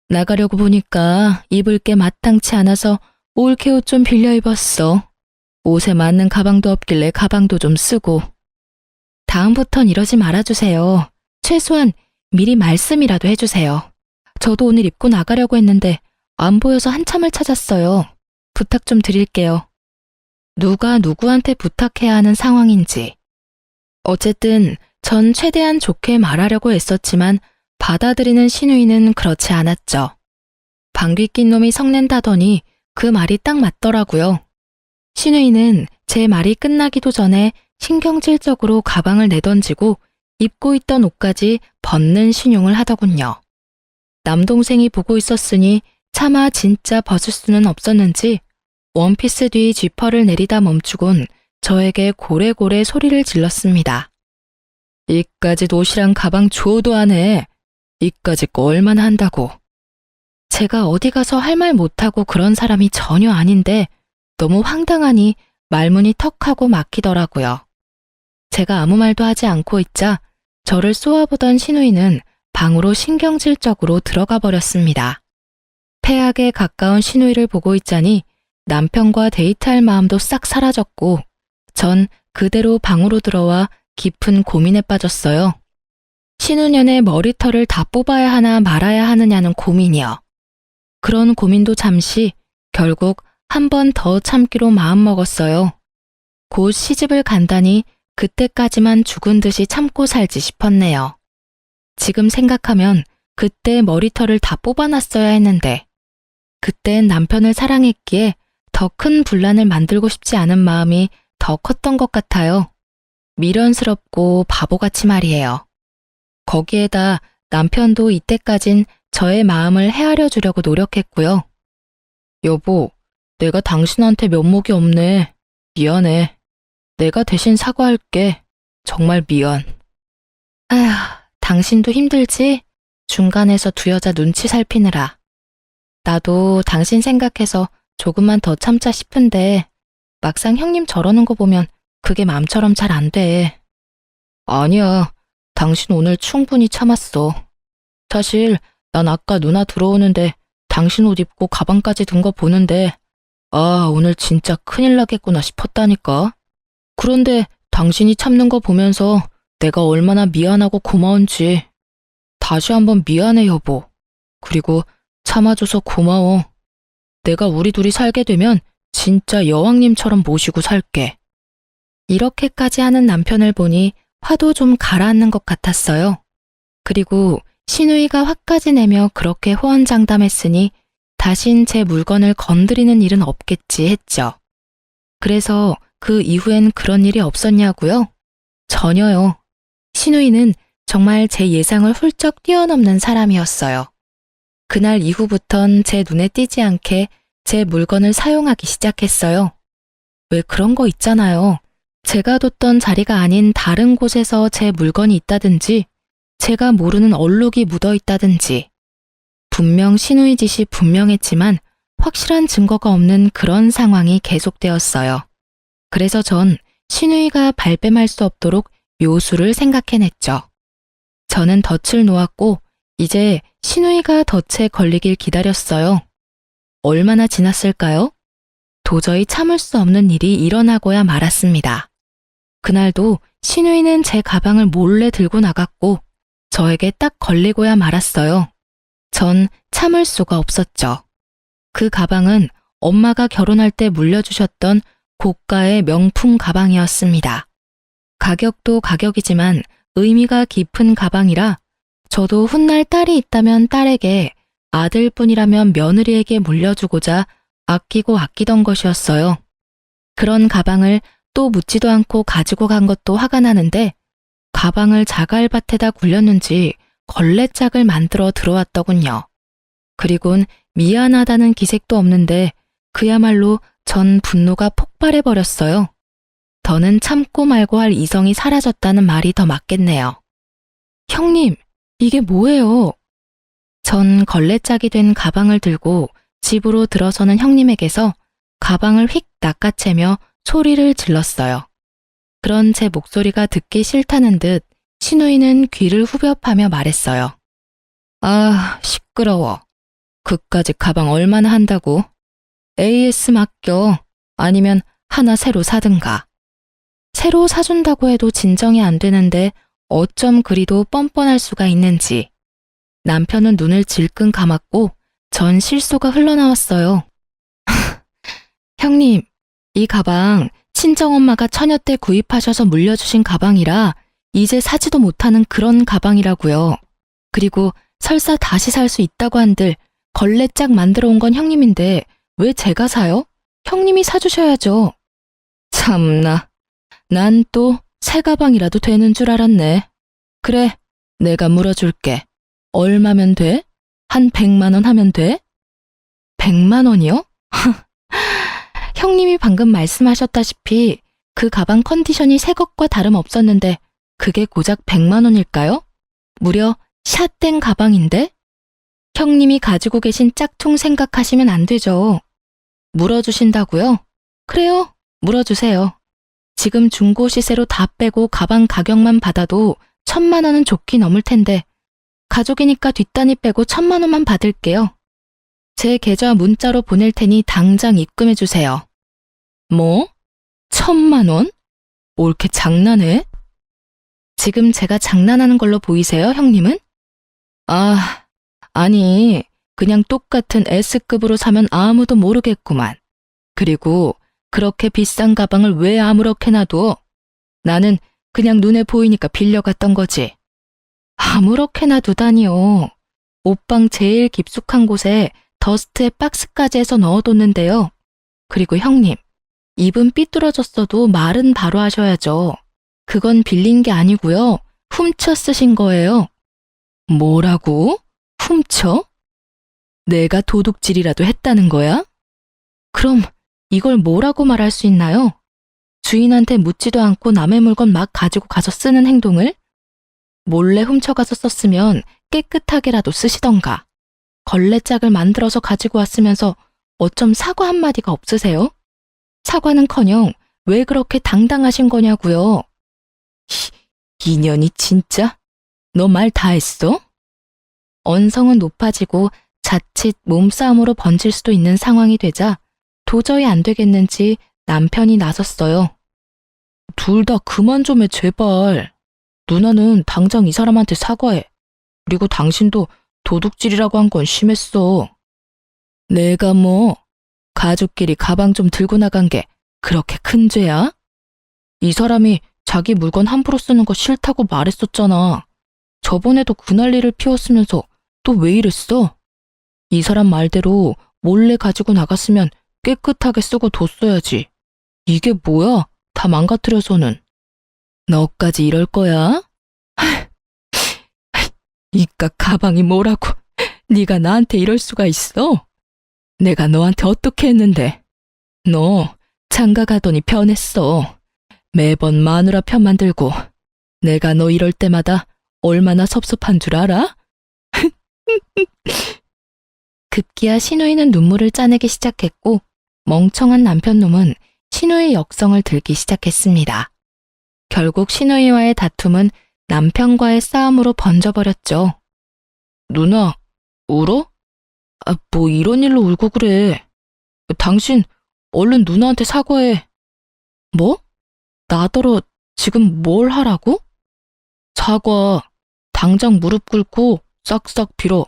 A: 나가려고 보니까 입을 게 마땅치 않아서 올케 옷 좀 빌려 입었어. 옷에 맞는 가방도 없길래 가방도 좀 쓰고. 다음부턴 이러지 말아주세요. 최소한 미리 말씀이라도 해주세요. 저도 오늘 입고 나가려고 했는데 안 보여서 한참을 찾았어요. 부탁 좀 드릴게요. 누가 누구한테 부탁해야 하는 상황인지. 어쨌든 전 최대한 좋게 말하려고 애썼지만 받아들이는 신우이는 그렇지 않았죠. 방귀 낀 놈이 성낸다더니 그 말이 딱 맞더라고요. 신우이는 제 말이 끝나기도 전에 신경질적으로 가방을 내던지고 입고 있던 옷까지 벗는 신용을 하더군요. 남동생이 보고 있었으니 차마 진짜 벗을 수는 없었는지 원피스 뒤 지퍼를 내리다 멈추곤 저에게 고래고래 소리를 질렀습니다. 이까짓 옷이랑 가방 줘도 안 해. 이까짓 거 얼마나 한다고. 제가 어디 가서 할 말 못하고 그런 사람이 전혀 아닌데 너무 황당하니 말문이 턱하고 막히더라고요. 제가 아무 말도 하지 않고 있자 저를 쏘아보던 신우이는 방으로 신경질적으로 들어가 버렸습니다. 폐악에 가까운 신우이를 보고 있자니 남편과 데이트할 마음도 싹 사라졌고 전 그대로 방으로 들어와 깊은 고민에 빠졌어요. 신우년의 머리털을 다 뽑아야 하나 말아야 하느냐는 고민이요. 그런 고민도 잠시 결국 한 번 더 참기로 마음먹었어요. 곧 시집을 간다니 그때까지만 죽은 듯이 참고 살지 싶었네요. 지금 생각하면 그때 머리털을 다 뽑아놨어야 했는데 그땐 남편을 사랑했기에 더 큰 분란을 만들고 싶지 않은 마음이 더 컸던 것 같아요. 미련스럽고 바보같이 말이에요. 거기에다 남편도 이때까진 저의 마음을 헤아려 주려고 노력했고요. 여보, 내가 당신한테 면목이 없네. 미안해. 내가 대신 사과할게. 정말 미안. 아휴, 당신도 힘들지? 중간에서 두 여자 눈치 살피느라. 나도 당신 생각해서 조금만 더 참자 싶은데 막상 형님 저러는 거 보면 그게 마음처럼 잘 안 돼. 아니야. 당신 오늘 충분히 참았어. 사실 난 아까 누나 들어오는데 당신 옷 입고 가방까지 든 거 보는데 아, 오늘 진짜 큰일 나겠구나 싶었다니까. 그런데 당신이 참는 거 보면서 내가 얼마나 미안하고 고마운지. 다시 한번 미안해, 여보. 그리고 참아줘서 고마워. 내가 우리 둘이 살게 되면 진짜 여왕님처럼 모시고 살게. 이렇게까지 하는 남편을 보니 화도 좀 가라앉는 것 같았어요. 그리고 신우이가 화까지 내며 그렇게 호언장담했으니 다신 제 물건을 건드리는 일은 없겠지 했죠. 그래서 그 이후엔 그런 일이 없었냐고요? 전혀요. 신우이는 정말 제 예상을 훌쩍 뛰어넘는 사람이었어요. 그날 이후부턴 제 눈에 띄지 않게 제 물건을 사용하기 시작했어요. 왜 그런 거 있잖아요. 제가 뒀던 자리가 아닌 다른 곳에서 제 물건이 있다든지 제가 모르는 얼룩이 묻어 있다든지 분명 신우이 짓이 분명했지만 확실한 증거가 없는 그런 상황이 계속되었어요. 그래서 전 신우이가 발뺌할 수 없도록 묘수를 생각해냈죠. 저는 덫을 놓았고 이제 신우이가 덫에 걸리길 기다렸어요. 얼마나 지났을까요? 도저히 참을 수 없는 일이 일어나고야 말았습니다. 그날도 신우이는 제 가방을 몰래 들고 나갔고 저에게 딱 걸리고야 말았어요. 전 참을 수가 없었죠. 그 가방은 엄마가 결혼할 때 물려주셨던 고가의 명품 가방이었습니다. 가격도 가격이지만 의미가 깊은 가방이라 저도 훗날 딸이 있다면 딸에게, 아들뿐이라면 며느리에게 물려주고자 아끼고 아끼던 것이었어요. 그런 가방을 또 묻지도 않고 가지고 간 것도 화가 나는데 가방을 자갈밭에다 굴렸는지 걸레짝을 만들어 들어왔더군요. 그리곤 미안하다는 기색도 없는데 그야말로 전 분노가 폭발해버렸어요. 더는 참고 말고 할 이성이 사라졌다는 말이 더 맞겠네요. 형님, 이게 뭐예요? 전 걸레짝이 된 가방을 들고 집으로 들어서는 형님에게서 가방을 휙 낚아채며 소리를 질렀어요. 그런 제 목소리가 듣기 싫다는 듯 신우이는 귀를 후벼파며 말했어요. 아, 시끄러워. 그까짓 가방 얼마나 한다고? AS 맡겨. 아니면 하나 새로 사든가. 새로 사준다고 해도 진정이 안 되는데 어쩜 그리도 뻔뻔할 수가 있는지. 남편은 눈을 질끈 감았고 전 실소가 흘러나왔어요. 형님, 이 가방 친정엄마가 처녀 때 구입하셔서 물려주신 가방이라 이제 사지도 못하는 그런 가방이라고요. 그리고 설사 다시 살 수 있다고 한들 걸레짝 만들어 온 건 형님인데 왜 제가 사요? 형님이 사주셔야죠. 참나, 난 또 새 가방이라도 되는 줄 알았네. 그래, 내가 물어줄게. 얼마면 돼? 한 100만 원 하면 돼? 100만 원이요? 형님이 방금 말씀하셨다시피 그 가방 컨디션이 새 것과 다름없었는데 그게 고작 100만 원일까요? 무려 샷된 가방인데? 형님이 가지고 계신 짝퉁 생각하시면 안 되죠. 물어주신다고요? 그래요, 물어주세요. 지금 중고 시세로 다 빼고 가방 가격만 받아도 1,000만 원은 좋게 넘을 텐데 가족이니까 뒷단위 빼고 1,000만 원만 받을게요. 제 계좌 문자로 보낼 테니 당장 입금해 주세요. 뭐? 1,000만 원? 옳게 장난해? 지금 제가 장난하는 걸로 보이세요, 형님은? 아니, 그냥 똑같은 S급으로 사면 아무도 모르겠구만. 그리고 그렇게 비싼 가방을 왜 아무렇게나 둬? 나는 그냥 눈에 보이니까 빌려갔던 거지. 아무렇게나 두다니요. 옷방 제일 깊숙한 곳에 더스트에 박스까지 해서 넣어뒀는데요. 그리고 형님, 입은 삐뚤어졌어도 말은 바로 하셔야죠. 그건 빌린 게 아니고요. 훔쳐 쓰신 거예요. 뭐라고? 훔쳐? 내가 도둑질이라도 했다는 거야? 그럼 이걸 뭐라고 말할 수 있나요? 주인한테 묻지도 않고 남의 물건 막 가지고 가서 쓰는 행동을? 몰래 훔쳐가서 썼으면 깨끗하게라도 쓰시던가. 걸레짝을 만들어서 가지고 왔으면서 어쩜 사과 한마디가 없으세요? 사과는커녕 왜 그렇게 당당하신 거냐고요? 이년이 진짜? 너 말 다 했어? 언성은 높아지고 자칫 몸싸움으로 번질 수도 있는 상황이 되자 도저히 안 되겠는지 남편이 나섰어요. 둘 다 그만 좀 해, 제발. 누나는 당장 이 사람한테 사과해. 그리고 당신도 도둑질이라고 한 건 심했어. 내가 뭐 가족끼리 가방 좀 들고 나간 게 그렇게 큰 죄야? 이 사람이 자기 물건 함부로 쓰는 거 싫다고 말했었잖아. 저번에도 그 난리를 피웠으면서 또 왜 이랬어? 이 사람 말대로 몰래 가지고 나갔으면 깨끗하게 쓰고 뒀어야지. 이게 뭐야? 다 망가뜨려서는. 너까지 이럴 거야? 이깟 가방이 뭐라고? 네가 나한테 이럴 수가 있어? 내가 너한테 어떻게 했는데? 너 장가 가더니 변했어. 매번 마누라 편만 들고 내가 너 이럴 때마다 얼마나 섭섭한 줄 알아? 급기야 신우이는 눈물을 짜내기 시작했고 멍청한 남편놈은 신우이의 역성을 들기 시작했습니다. 결국 신우이와의 다툼은 남편과의 싸움으로 번져버렸죠. 누나, 울어? 뭐 이런 일로 울고 그래. 당신 얼른 누나한테 사과해. 뭐? 나더러 지금 뭘 하라고? 사과, 당장 무릎 꿇고 싹싹 빌어.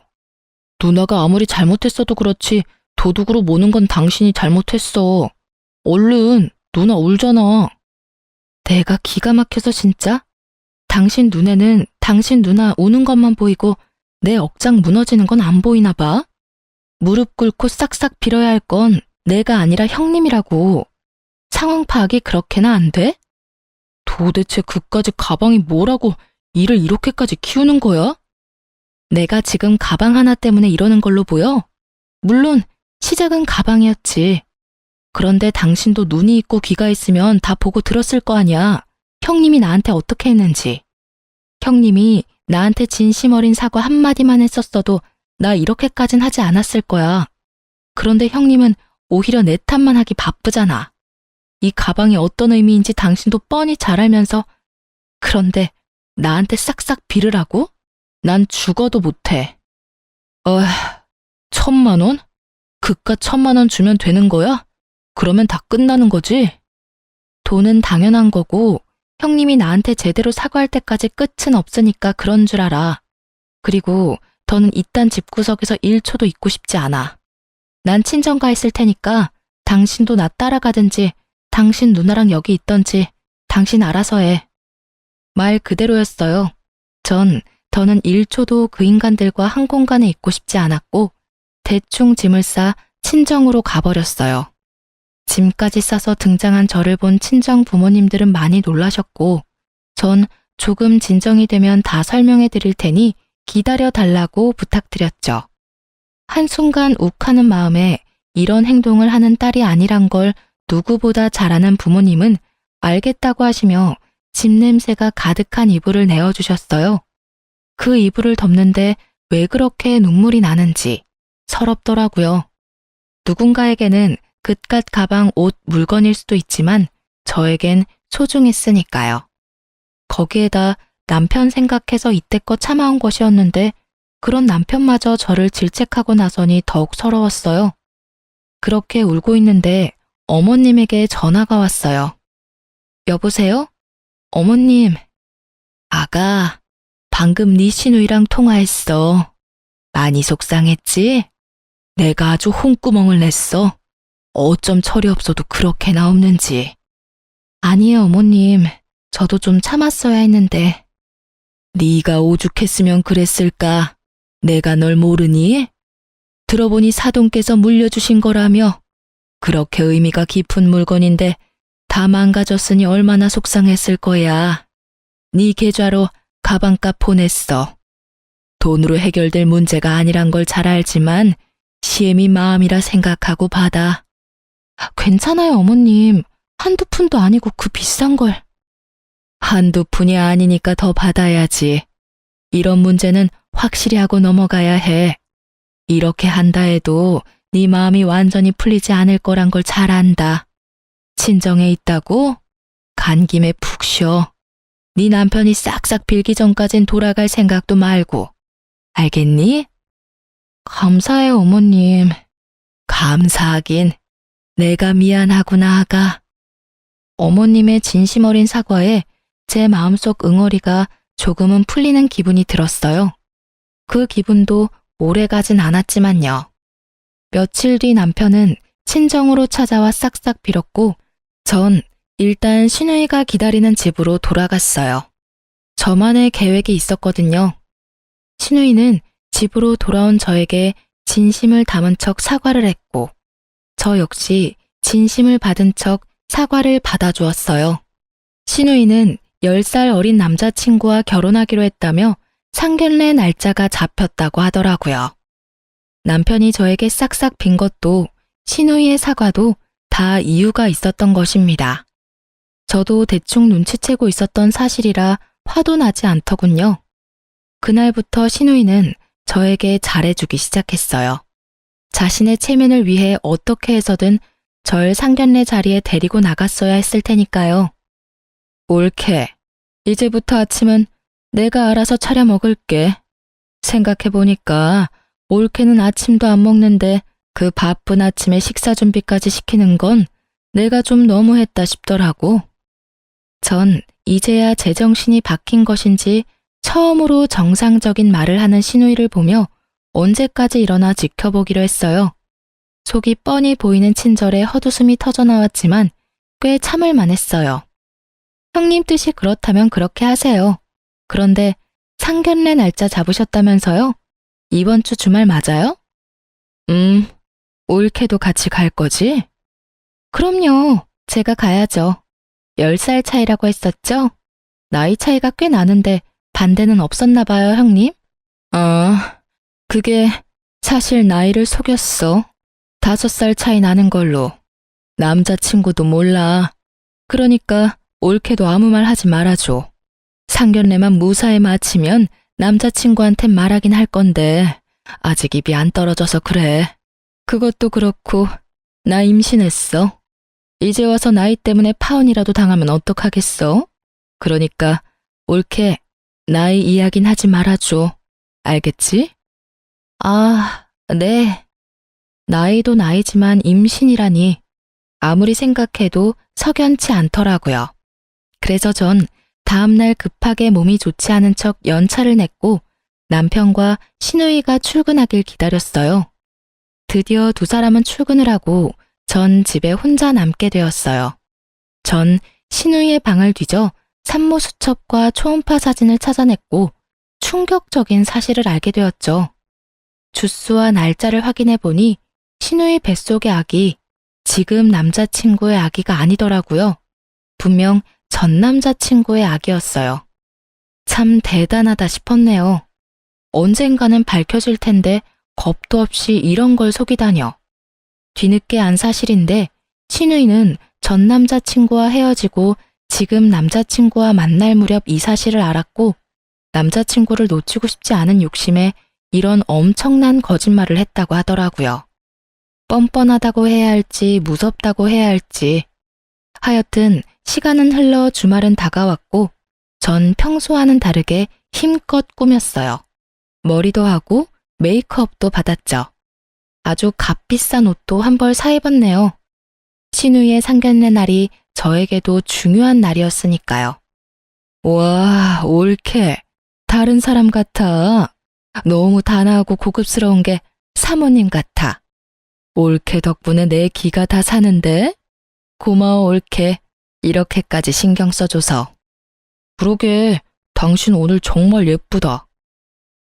A: 누나가 아무리 잘못했어도 그렇지 도둑으로 모는 건 당신이 잘못했어. 얼른, 누나 울잖아. 내가 기가 막혀서 진짜? 당신 눈에는 당신 누나 우는 것만 보이고 내 억장 무너지는 건 안 보이나 봐. 무릎 꿇고 싹싹 빌어야 할 건 내가 아니라 형님이라고. 상황 파악이 그렇게나 안 돼? 도대체 그까짓 가방이 뭐라고 일을 이렇게까지 키우는 거야? 내가 지금 가방 하나 때문에 이러는 걸로 보여? 물론 시작은 가방이었지. 그런데 당신도 눈이 있고 귀가 있으면 다 보고 들었을 거 아니야. 형님이 나한테 어떻게 했는지. 형님이 나한테 진심 어린 사과 한마디만 했었어도 나 이렇게까진 하지 않았을 거야. 그런데 형님은 오히려 내 탓만 하기 바쁘잖아. 이 가방이 어떤 의미인지 당신도 뻔히 잘 알면서 그런데 나한테 싹싹 빌으라고? 난 죽어도 못해. 1,000만 원? 그깟 1,000만 원 주면 되는 거야? 그러면 다 끝나는 거지? 돈은 당연한 거고 형님이 나한테 제대로 사과할 때까지 끝은 없으니까 그런 줄 알아. 그리고 더는 이딴 집구석에서 1초도 있고 싶지 않아. 난 친정가 있을 테니까 당신도 나 따라가든지 당신 누나랑 여기 있던지 당신 알아서 해. 말 그대로였어요. 더는 1초도 그 인간들과 한 공간에 있고 싶지 않았고 대충 짐을 싸 친정으로 가버렸어요. 짐까지 싸서 등장한 저를 본 친정 부모님들은 많이 놀라셨고 전 조금 진정이 되면 다 설명해 드릴 테니 기다려 달라고 부탁드렸죠. 한순간 욱하는 마음에 이런 행동을 하는 딸이 아니란 걸 누구보다 잘 아는 부모님은 알겠다고 하시며 집 냄새가 가득한 이불을 내어주셨어요. 그 이불을 덮는데 왜 그렇게 눈물이 나는지 서럽더라고요. 누군가에게는 그깟 가방, 옷, 물건일 수도 있지만 저에겐 소중했으니까요. 거기에다 남편 생각해서 이때껏 참아온 것이었는데 그런 남편마저 저를 질책하고 나서니 더욱 서러웠어요. 그렇게 울고 있는데 어머님에게 전화가 왔어요. 여보세요? 어머님, 아가, 방금 네 시누이랑 통화했어. 많이 속상했지? 내가 아주 홍구멍을 냈어. 어쩜 철이 없어도 그렇게나 없는지. 아니에요, 어머님. 저도 좀 참았어야 했는데. 네가 오죽했으면 그랬을까? 내가 널 모르니? 들어보니 사돈께서 물려주신 거라며. 그렇게 의미가 깊은 물건인데 다 망가졌으니 얼마나 속상했을 거야. 네 계좌로 가방값 보냈어. 돈으로 해결될 문제가 아니란 걸 잘 알지만 시엠이 마음이라 생각하고 받아. 괜찮아요, 어머님. 한두 푼도 아니고 그 비싼 걸. 한두 푼이 아니니까 더 받아야지. 이런 문제는 확실히 하고 넘어가야 해. 이렇게 한다 해도 네 마음이 완전히 풀리지 않을 거란 걸 잘 안다. 친정에 있다고? 간 김에 푹 쉬어. 네 남편이 싹싹 빌기 전까진 돌아갈 생각도 말고. 알겠니? 감사해요, 어머님. 감사하긴. 내가 미안하구나, 아가. 어머님의 진심 어린 사과에 제 마음속 응어리가 조금은 풀리는 기분이 들었어요. 그 기분도 오래 가진 않았지만요. 며칠 뒤 남편은 친정으로 찾아와 싹싹 빌었고 전 일단 시누이가 기다리는 집으로 돌아갔어요. 저만의 계획이 있었거든요. 시누이는 집으로 돌아온 저에게 진심을 담은 척 사과를 했고 저 역시 진심을 받은 척 사과를 받아주었어요. 시누이는 10살 어린 남자친구와 결혼하기로 했다며 상견례 날짜가 잡혔다고 하더라고요. 남편이 저에게 싹싹 빈 것도 시누이의 사과도 다 이유가 있었던 것입니다. 저도 대충 눈치채고 있었던 사실이라 화도 나지 않더군요. 그날부터 시누이는 저에게 잘해주기 시작했어요. 자신의 체면을 위해 어떻게 해서든 절 상견례 자리에 데리고 나갔어야 했을 테니까요. 옳게. 이제부터 아침은 내가 알아서 차려 먹을게. 생각해보니까 옳게는 아침도 안 먹는데 그 바쁜 아침에 식사 준비까지 시키는 건 내가 좀 너무했다 싶더라고. 전 이제야 제정신이 박힌 것인지 처음으로 정상적인 말을 하는 시누이를 보며 언제까지 일어나 지켜보기로 했어요. 속이 뻔히 보이는 친절에 헛웃음이 터져나왔지만 꽤 참을 만했어요. 형님 뜻이 그렇다면 그렇게 하세요. 그런데 상견례 날짜 잡으셨다면서요? 이번 주 주말 맞아요? 옳게도 같이 갈 거지? 그럼요. 제가 가야죠. 10살 차이라고 했었죠? 나이 차이가 꽤 나는데 반대는 없었나 봐요, 형님? 그게 사실 나이를 속였어. 5살 차이 나는 걸로. 남자친구도 몰라. 그러니까 옳게도 아무 말 하지 말아줘. 상견례만 무사히 마치면 남자친구한텐 말하긴 할 건데 아직 입이 안 떨어져서 그래. 그것도 그렇고 나 임신했어. 이제 와서 나이 때문에 파혼이라도 당하면 어떡하겠어? 그러니까 옳게 나이 이야긴 하지 말아줘. 알겠지? 아, 네. 나이도 나이지만 임신이라니 아무리 생각해도 석연치 않더라고요. 그래서 전 다음날 급하게 몸이 좋지 않은 척 연차를 냈고 남편과 시누이가 출근하길 기다렸어요. 드디어 두 사람은 출근을 하고 전 집에 혼자 남게 되었어요. 전 시누이의 방을 뒤져 산모 수첩과 초음파 사진을 찾아냈고 충격적인 사실을 알게 되었죠. 주수와 날짜를 확인해 보니 시누이 뱃속의 아기, 지금 남자친구의 아기가 아니더라고요. 분명 전 남자친구의 아기였어요. 참 대단하다 싶었네요. 언젠가는 밝혀질 텐데 겁도 없이 이런 걸 속이다녀. 뒤늦게 안 사실인데 시누이는 전 남자친구와 헤어지고 지금 남자친구와 만날 무렵 이 사실을 알았고 남자친구를 놓치고 싶지 않은 욕심에 이런 엄청난 거짓말을 했다고 하더라고요. 뻔뻔하다고 해야 할지 무섭다고 해야 할지. 하여튼 시간은 흘러 주말은 다가왔고 전 평소와는 다르게 힘껏 꾸몄어요. 머리도 하고 메이크업도 받았죠. 아주 값비싼 옷도 한 벌 사 입었네요. 신우이의 상견례 날이 저에게도 중요한 날이었으니까요. 와, 올케. 다른 사람 같아. 너무 단아하고 고급스러운 게 사모님 같아. 올케 덕분에 내 기가 다 사는데? 고마워, 올케. 이렇게까지 신경 써줘서. 그러게, 당신 오늘 정말 예쁘다.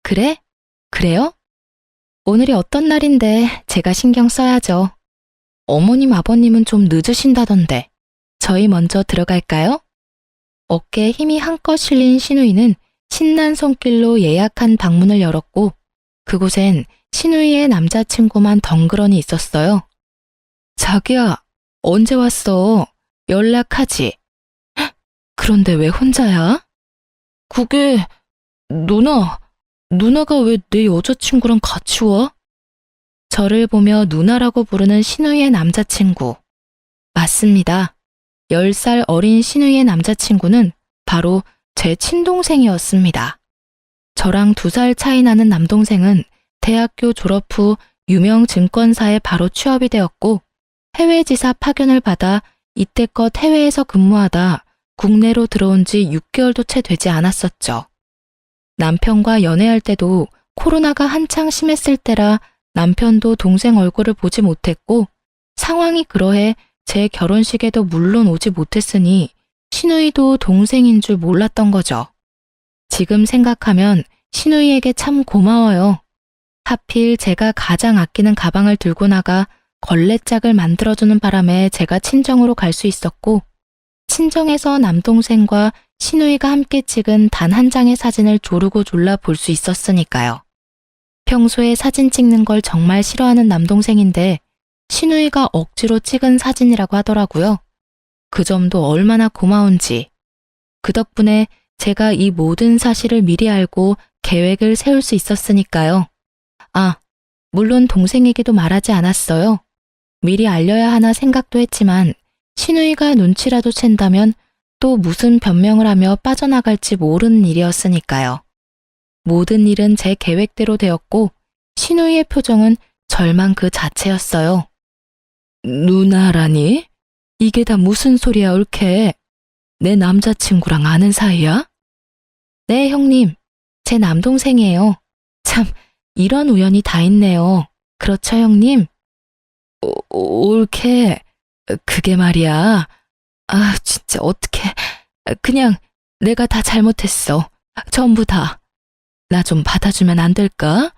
A: 그래? 그래요? 오늘이 어떤 날인데 제가 신경 써야죠. 어머님, 아버님은 좀 늦으신다던데. 저희 먼저 들어갈까요? 어깨에 힘이 한껏 실린 신우이는 신난 손길로 예약한 방문을 열었고 그곳엔 신우이의 남자친구만 덩그러니 있었어요. 자기야, 언제 왔어? 연락하지. 헉, 그런데 왜 혼자야? 그게 누나가 왜 내 여자친구랑 같이 와? 저를 보며 누나라고 부르는 신우이의 남자친구. 맞습니다. 10살 어린 신우이의 남자친구는 바로 제 친동생이었습니다. 저랑 2살 차이 나는 남동생은 대학교 졸업 후 유명 증권사에 바로 취업이 되었고 해외 지사 파견을 받아 이때껏 해외에서 근무하다 국내로 들어온 지 6개월도 채 되지 않았었죠. 남편과 연애할 때도 코로나가 한창 심했을 때라 남편도 동생 얼굴을 보지 못했고 상황이 그러해 제 결혼식에도 물론 오지 못했으니 신우이도 동생인 줄 몰랐던 거죠. 지금 생각하면 신우이에게 참 고마워요. 하필 제가 가장 아끼는 가방을 들고 나가 걸레짝을 만들어주는 바람에 제가 친정으로 갈 수 있었고 친정에서 남동생과 신우이가 함께 찍은 단 한 장의 사진을 조르고 졸라 볼 수 있었으니까요. 평소에 사진 찍는 걸 정말 싫어하는 남동생인데 신우이가 억지로 찍은 사진이라고 하더라고요. 그 점도 얼마나 고마운지. 그 덕분에 제가 이 모든 사실을 미리 알고 계획을 세울 수 있었으니까요. 아, 물론 동생에게도 말하지 않았어요. 미리 알려야 하나 생각도 했지만 신우이가 눈치라도 챈다면 또 무슨 변명을 하며 빠져나갈지 모르는 일이었으니까요. 모든 일은 제 계획대로 되었고 신우이의 표정은 절망 그 자체였어요. 누나라니? 이게 다 무슨 소리야, 올케? 내 남자친구랑 아는 사이야? 네, 형님. 제 남동생이에요. 참, 이런 우연이 다 있네요. 그렇죠, 형님? 올케, 그게 말이야. 아, 진짜 어떡해. 그냥 내가 다 잘못했어. 전부 다. 나 좀 받아주면 안 될까?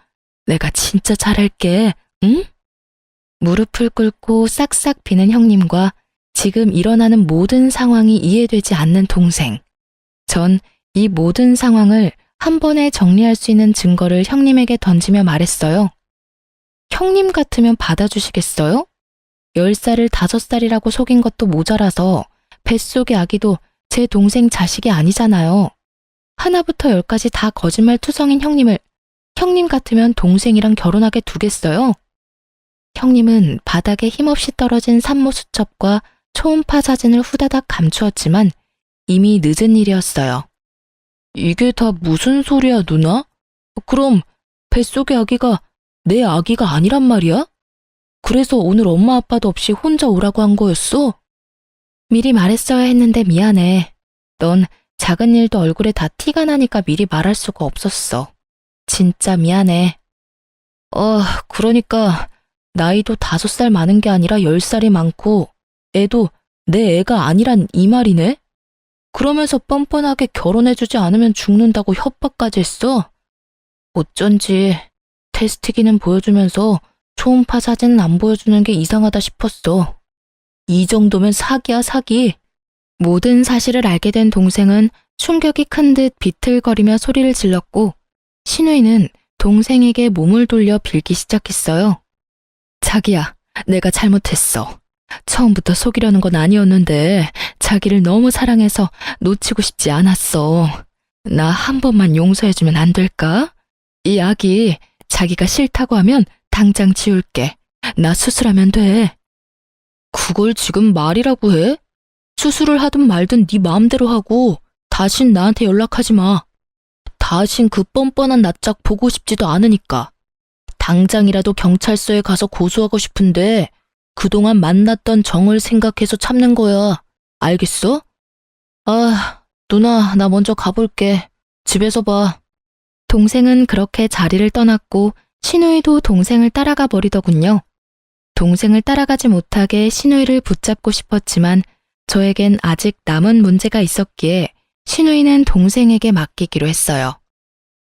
A: 내가 진짜 잘할게, 응? 무릎을 꿇고 싹싹 비는 형님과 지금 일어나는 모든 상황이 이해되지 않는 동생. 전 이 모든 상황을 한 번에 정리할 수 있는 증거를 형님에게 던지며 말했어요. 형님 같으면 받아주시겠어요? 10살을 5살이라고 속인 것도 모자라서 뱃속의 아기도 제 동생 자식이 아니잖아요. 하나부터 10까지 다 거짓말 투성인 형님을 형님 같으면 동생이랑 결혼하게 두겠어요? 형님은 바닥에 힘없이 떨어진 산모 수첩과 초음파 사진을 후다닥 감추었지만 이미 늦은 일이었어요. 이게 다 무슨 소리야, 누나? 그럼 뱃속의 아기가 내 아기가 아니란 말이야? 그래서 오늘 엄마 아빠도 없이 혼자 오라고 한 거였어? 미리 말했어야 했는데 미안해. 넌 작은 일도 얼굴에 다 티가 나니까 미리 말할 수가 없었어. 진짜 미안해. 그러니까 나이도 5살 많은 게 아니라 10살이 많고 애도 내 애가 아니란 이 말이네? 그러면서 뻔뻔하게 결혼해주지 않으면 죽는다고 협박까지 했어? 어쩐지 테스트기는 보여주면서 초음파 사진은 안 보여주는 게 이상하다 싶었어. 이 정도면 사기야, 사기. 모든 사실을 알게 된 동생은 충격이 큰 듯 비틀거리며 소리를 질렀고 신우이는 동생에게 몸을 돌려 빌기 시작했어요. 자기야, 내가 잘못했어. 처음부터 속이려는 건 아니었는데 자기를 너무 사랑해서 놓치고 싶지 않았어. 나 한 번만 용서해주면 안 될까? 이 아기 자기가 싫다고 하면 당장 지울게. 나 수술하면 돼. 그걸 지금 말이라고 해? 수술을 하든 말든 네 마음대로 하고 다신 나한테 연락하지 마. 다신 그 뻔뻔한 낯짝 보고 싶지도 않으니까. 당장이라도 경찰서에 가서 고소하고 싶은데 그동안 만났던 정을 생각해서 참는 거야. 알겠어? 아, 누나, 나 먼저 가볼게. 집에서 봐. 동생은 그렇게 자리를 떠났고 신우이도 동생을 따라가 버리더군요. 동생을 따라가지 못하게 신우이를 붙잡고 싶었지만 저에겐 아직 남은 문제가 있었기에 신우이는 동생에게 맡기기로 했어요.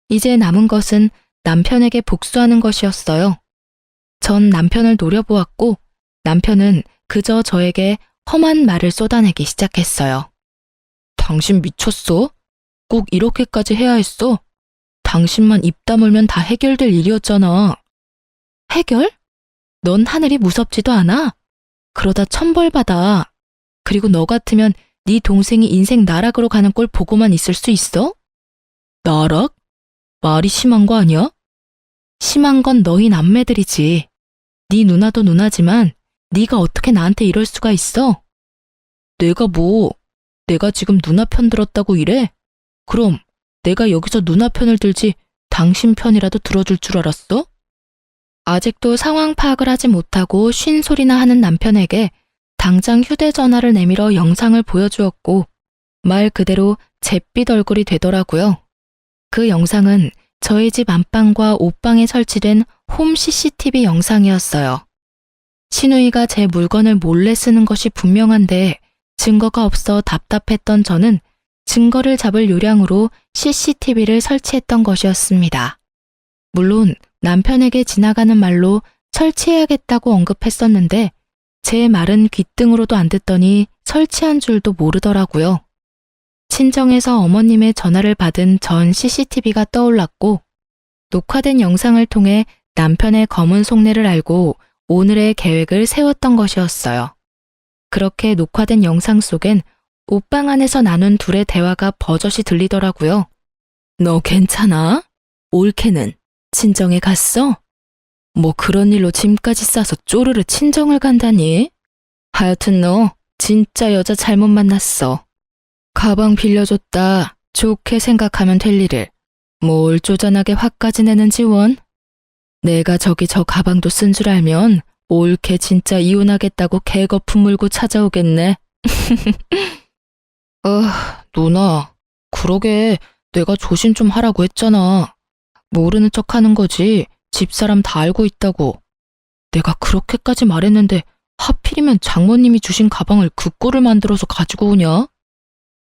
A: 이제 남은 것은 남편에게 복수하는 것이었어요. 전 남편을 노려보았고 남편은 그저 저에게 험한 말을 쏟아내기 시작했어요. 당신 미쳤어? 꼭 이렇게까지 해야 했어? 당신만 입 다물면 다 해결될 일이었잖아. 해결? 넌 하늘이 무섭지도 않아? 그러다 천벌받아. 그리고 너 같으면 네 동생이 인생 나락으로 가는 꼴 보고만 있을 수 있어? 나락? 말이 심한 거 아니야? 심한 건 너희 남매들이지. 네 누나도 누나지만 네가 어떻게 나한테 이럴 수가 있어? 내가 지금 누나 편 들었다고 이래? 그럼 내가 여기서 누나 편을 들지 당신 편이라도 들어줄 줄 알았어? 아직도 상황 파악을 하지 못하고 쉰 소리나 하는 남편에게 당장 휴대전화를 내밀어 영상을 보여주었고 말 그대로 잿빛 얼굴이 되더라고요. 그 영상은 저희 집 안방과 옷방에 설치된 홈 CCTV 영상이었어요. 신우이가 제 물건을 몰래 쓰는 것이 분명한데 증거가 없어 답답했던 저는 증거를 잡을 요량으로 CCTV를 설치했던 것이었습니다. 물론 남편에게 지나가는 말로 설치해야겠다고 언급했었는데 제 말은 귓등으로도 안 듣더니 설치한 줄도 모르더라고요. 친정에서 어머님의 전화를 받은 전 CCTV가 떠올랐고 녹화된 영상을 통해 남편의 검은 속내를 알고 오늘의 계획을 세웠던 것이었어요. 그렇게 녹화된 영상 속엔 옷방 안에서 나눈 둘의 대화가 버젓이 들리더라고요. 너 괜찮아? 올케는 친정에 갔어? 뭐 그런 일로 짐까지 싸서 쪼르르 친정을 간다니? 하여튼 너 진짜 여자 잘못 만났어. 가방 빌려줬다. 좋게 생각하면 될 일을. 뭘 쪼잔하게 화까지 내는지 원? 내가 저기 저 가방도 쓴 줄 알면 올케 진짜 이혼하겠다고 개거품 물고 찾아오겠네. 누나. 그러게 내가 조심 좀 하라고 했잖아. 모르는 척 하는 거지. 집사람 다 알고 있다고. 내가 그렇게까지 말했는데 하필이면 장모님이 주신 가방을 그 꼴을 만들어서 가지고 오냐?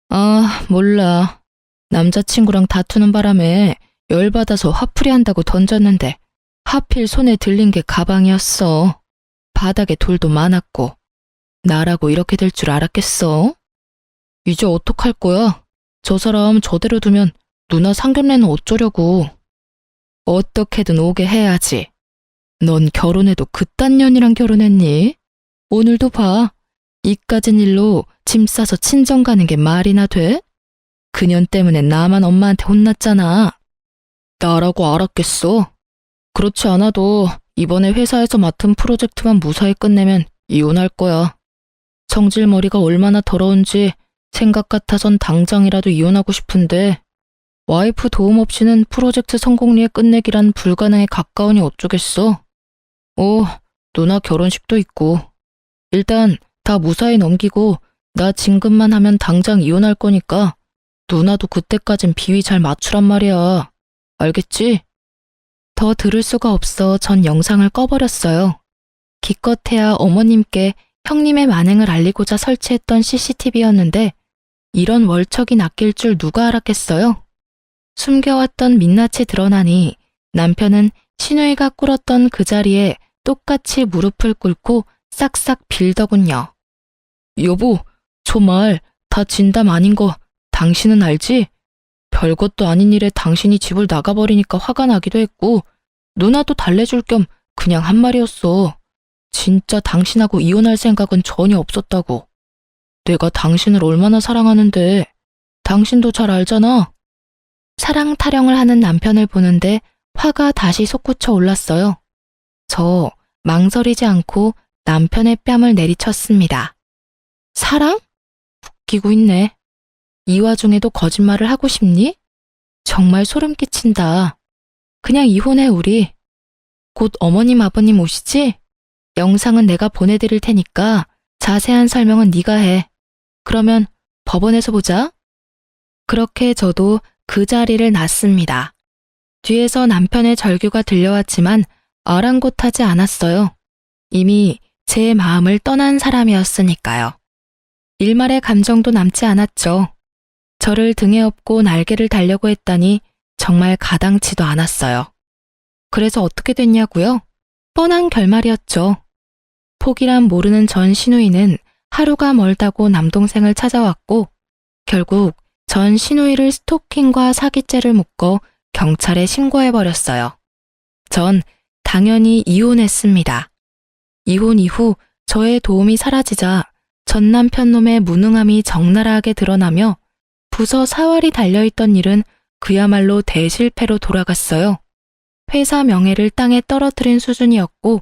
A: 아, 몰라. 남자친구랑 다투는 바람에 열받아서 화풀이 한다고 던졌는데 하필 손에 들린 게 가방이었어. 바닥에 돌도 많았고. 나라고 이렇게 될 줄 알았겠어? 이제 어떡할 거야? 저 사람 저대로 두면 누나 상견례는 어쩌려고. 어떻게든 오게 해야지. 넌 결혼해도 그딴 년이랑 결혼했니? 오늘도 봐. 이까진 일로 짐 싸서 친정 가는 게 말이나 돼? 그년 때문에 나만 엄마한테 혼났잖아. 나라고 알았겠어. 그렇지 않아도 이번에 회사에서 맡은 프로젝트만 무사히 끝내면 이혼할 거야. 성질머리가 얼마나 더러운지 생각 같아선 당장이라도 이혼하고 싶은데 와이프 도움 없이는 프로젝트 성공리에 끝내기란 불가능에 가까우니 어쩌겠어. 누나 결혼식도 있고. 일단 다 무사히 넘기고 나 진급만 하면 당장 이혼할 거니까 누나도 그때까진 비위 잘 맞추란 말이야. 알겠지? 더 들을 수가 없어 전 영상을 꺼버렸어요. 기껏해야 어머님께 형님의 만행을 알리고자 설치했던 CCTV였는데 이런 월척이 낚일 줄 누가 알았겠어요? 숨겨왔던 민낯이 드러나니 남편은 신우이가 꿇었던 그 자리에 똑같이 무릎을 꿇고 싹싹 빌더군요. 여보, 저 말 다 진담 아닌 거 당신은 알지? 별것도 아닌 일에 당신이 집을 나가버리니까 화가 나기도 했고 누나도 달래줄 겸 그냥 한 말이었어. 진짜 당신하고 이혼할 생각은 전혀 없었다고. 내가 당신을 얼마나 사랑하는데 당신도 잘 알잖아. 사랑 타령을 하는 남편을 보는데 화가 다시 솟구쳐 올랐어요. 저 망설이지 않고 남편의 뺨을 내리쳤습니다. 사랑? 웃기고 있네. 이 와중에도 거짓말을 하고 싶니? 정말 소름 끼친다. 그냥 이혼해 우리. 곧 어머님 아버님 오시지? 영상은 내가 보내드릴 테니까 자세한 설명은 네가 해. 그러면 법원에서 보자. 그렇게 저도 그 자리를 났습니다. 뒤에서 남편의 절규가 들려왔지만 아랑곳하지 않았어요. 이미 제 마음을 떠난 사람이었으니까요. 일말의 감정도 남지 않았죠. 저를 등에 업고 날개를 달려고 했다니 정말 가당치도 않았어요. 그래서 어떻게 됐냐고요? 뻔한 결말이었죠. 폭이란 모르는 전 시누이는 하루가 멀다고 남동생을 찾아왔고 결국 전 시누이를 스토킹과 사기죄를 묶어 경찰에 신고해버렸어요. 전 당연히 이혼했습니다. 이혼 이후 저의 도움이 사라지자 전 남편 놈의 무능함이 적나라하게 드러나며 부서 사활이 달려있던 일은 그야말로 대실패로 돌아갔어요. 회사 명예를 땅에 떨어뜨린 수준이었고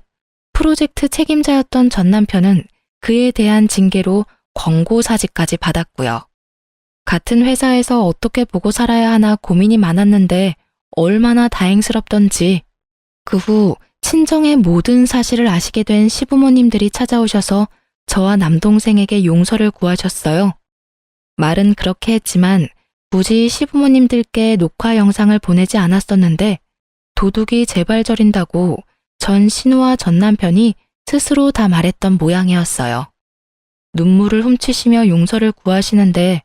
A: 프로젝트 책임자였던 전 남편은 그에 대한 징계로 권고사직까지 받았고요. 같은 회사에서 어떻게 보고 살아야 하나 고민이 많았는데 얼마나 다행스럽던지 그 후 친정의 모든 사실을 아시게 된 시부모님들이 찾아오셔서 저와 남동생에게 용서를 구하셨어요. 말은 그렇게 했지만 굳이 시부모님들께 녹화 영상을 보내지 않았었는데 도둑이 재발 저린다고 전 신우와 전 남편이 스스로 다 말했던 모양이었어요. 눈물을 훔치시며 용서를 구하시는데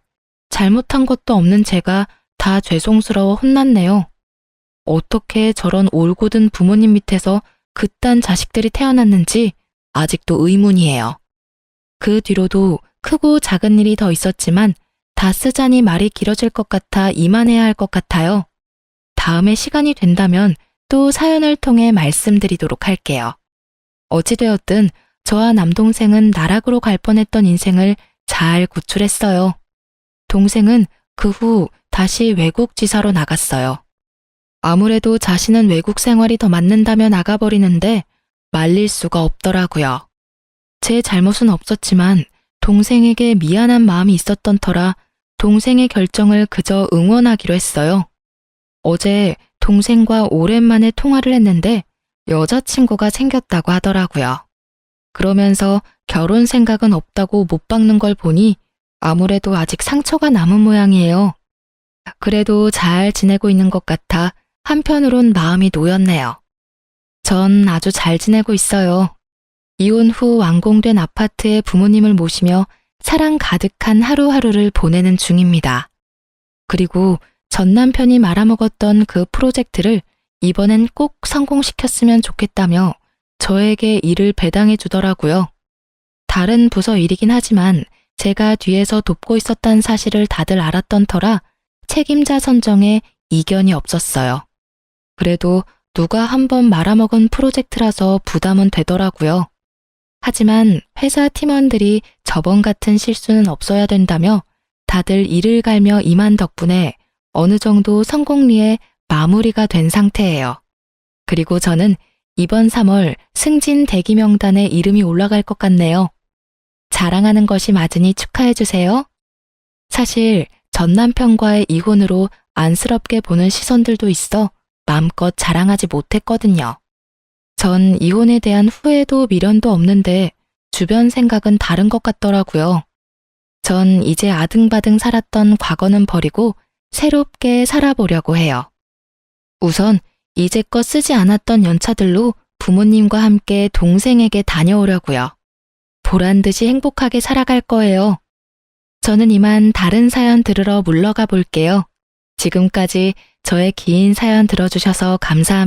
A: 잘못한 것도 없는 제가 다 죄송스러워 혼났네요. 어떻게 저런 올곧은 부모님 밑에서 그딴 자식들이 태어났는지 아직도 의문이에요. 그 뒤로도 크고 작은 일이 더 있었지만 다 쓰자니 말이 길어질 것 같아 이만해야 할 것 같아요. 다음에 시간이 된다면 또 사연을 통해 말씀드리도록 할게요. 어찌되었든 저와 남동생은 나락으로 갈 뻔했던 인생을 잘 구출했어요. 동생은 그 후 다시 외국 지사로 나갔어요. 아무래도 자신은 외국 생활이 더 맞는다며 나가버리는데 말릴 수가 없더라고요. 제 잘못은 없었지만 동생에게 미안한 마음이 있었던 터라 동생의 결정을 그저 응원하기로 했어요. 어제 동생과 오랜만에 통화를 했는데 여자친구가 생겼다고 하더라고요. 그러면서 결혼 생각은 없다고 못 박는 걸 보니 아무래도 아직 상처가 남은 모양이에요. 그래도 잘 지내고 있는 것 같아 한편으론 마음이 놓였네요. 전 아주 잘 지내고 있어요. 이혼 후 완공된 아파트에 부모님을 모시며 사랑 가득한 하루하루를 보내는 중입니다. 그리고 전 남편이 말아먹었던 그 프로젝트를 이번엔 꼭 성공시켰으면 좋겠다며 저에게 일을 배당해 주더라고요. 다른 부서 일이긴 하지만 제가 뒤에서 돕고 있었다는 사실을 다들 알았던 터라 책임자 선정에 이견이 없었어요. 그래도 누가 한번 말아먹은 프로젝트라서 부담은 되더라고요. 하지만 회사 팀원들이 저번 같은 실수는 없어야 된다며 다들 이를 갈며 임한 덕분에 어느 정도 성공리에 마무리가 된 상태예요. 그리고 저는 이번 3월 승진 대기 명단에 이름이 올라갈 것 같네요. 자랑하는 것이 맞으니 축하해주세요. 사실 전 남편과의 이혼으로 안쓰럽게 보는 시선들도 있어 마음껏 자랑하지 못했거든요. 전 이혼에 대한 후회도 미련도 없는데 주변 생각은 다른 것 같더라고요. 전 이제 아등바등 살았던 과거는 버리고 새롭게 살아보려고 해요. 우선 이제껏 쓰지 않았던 연차들로 부모님과 함께 동생에게 다녀오려고요. 보란듯이 행복하게 살아갈 거예요. 저는 이만 다른 사연 들으러 물러가 볼게요. 지금까지 저의 긴 사연 들어주셔서 감사합니다.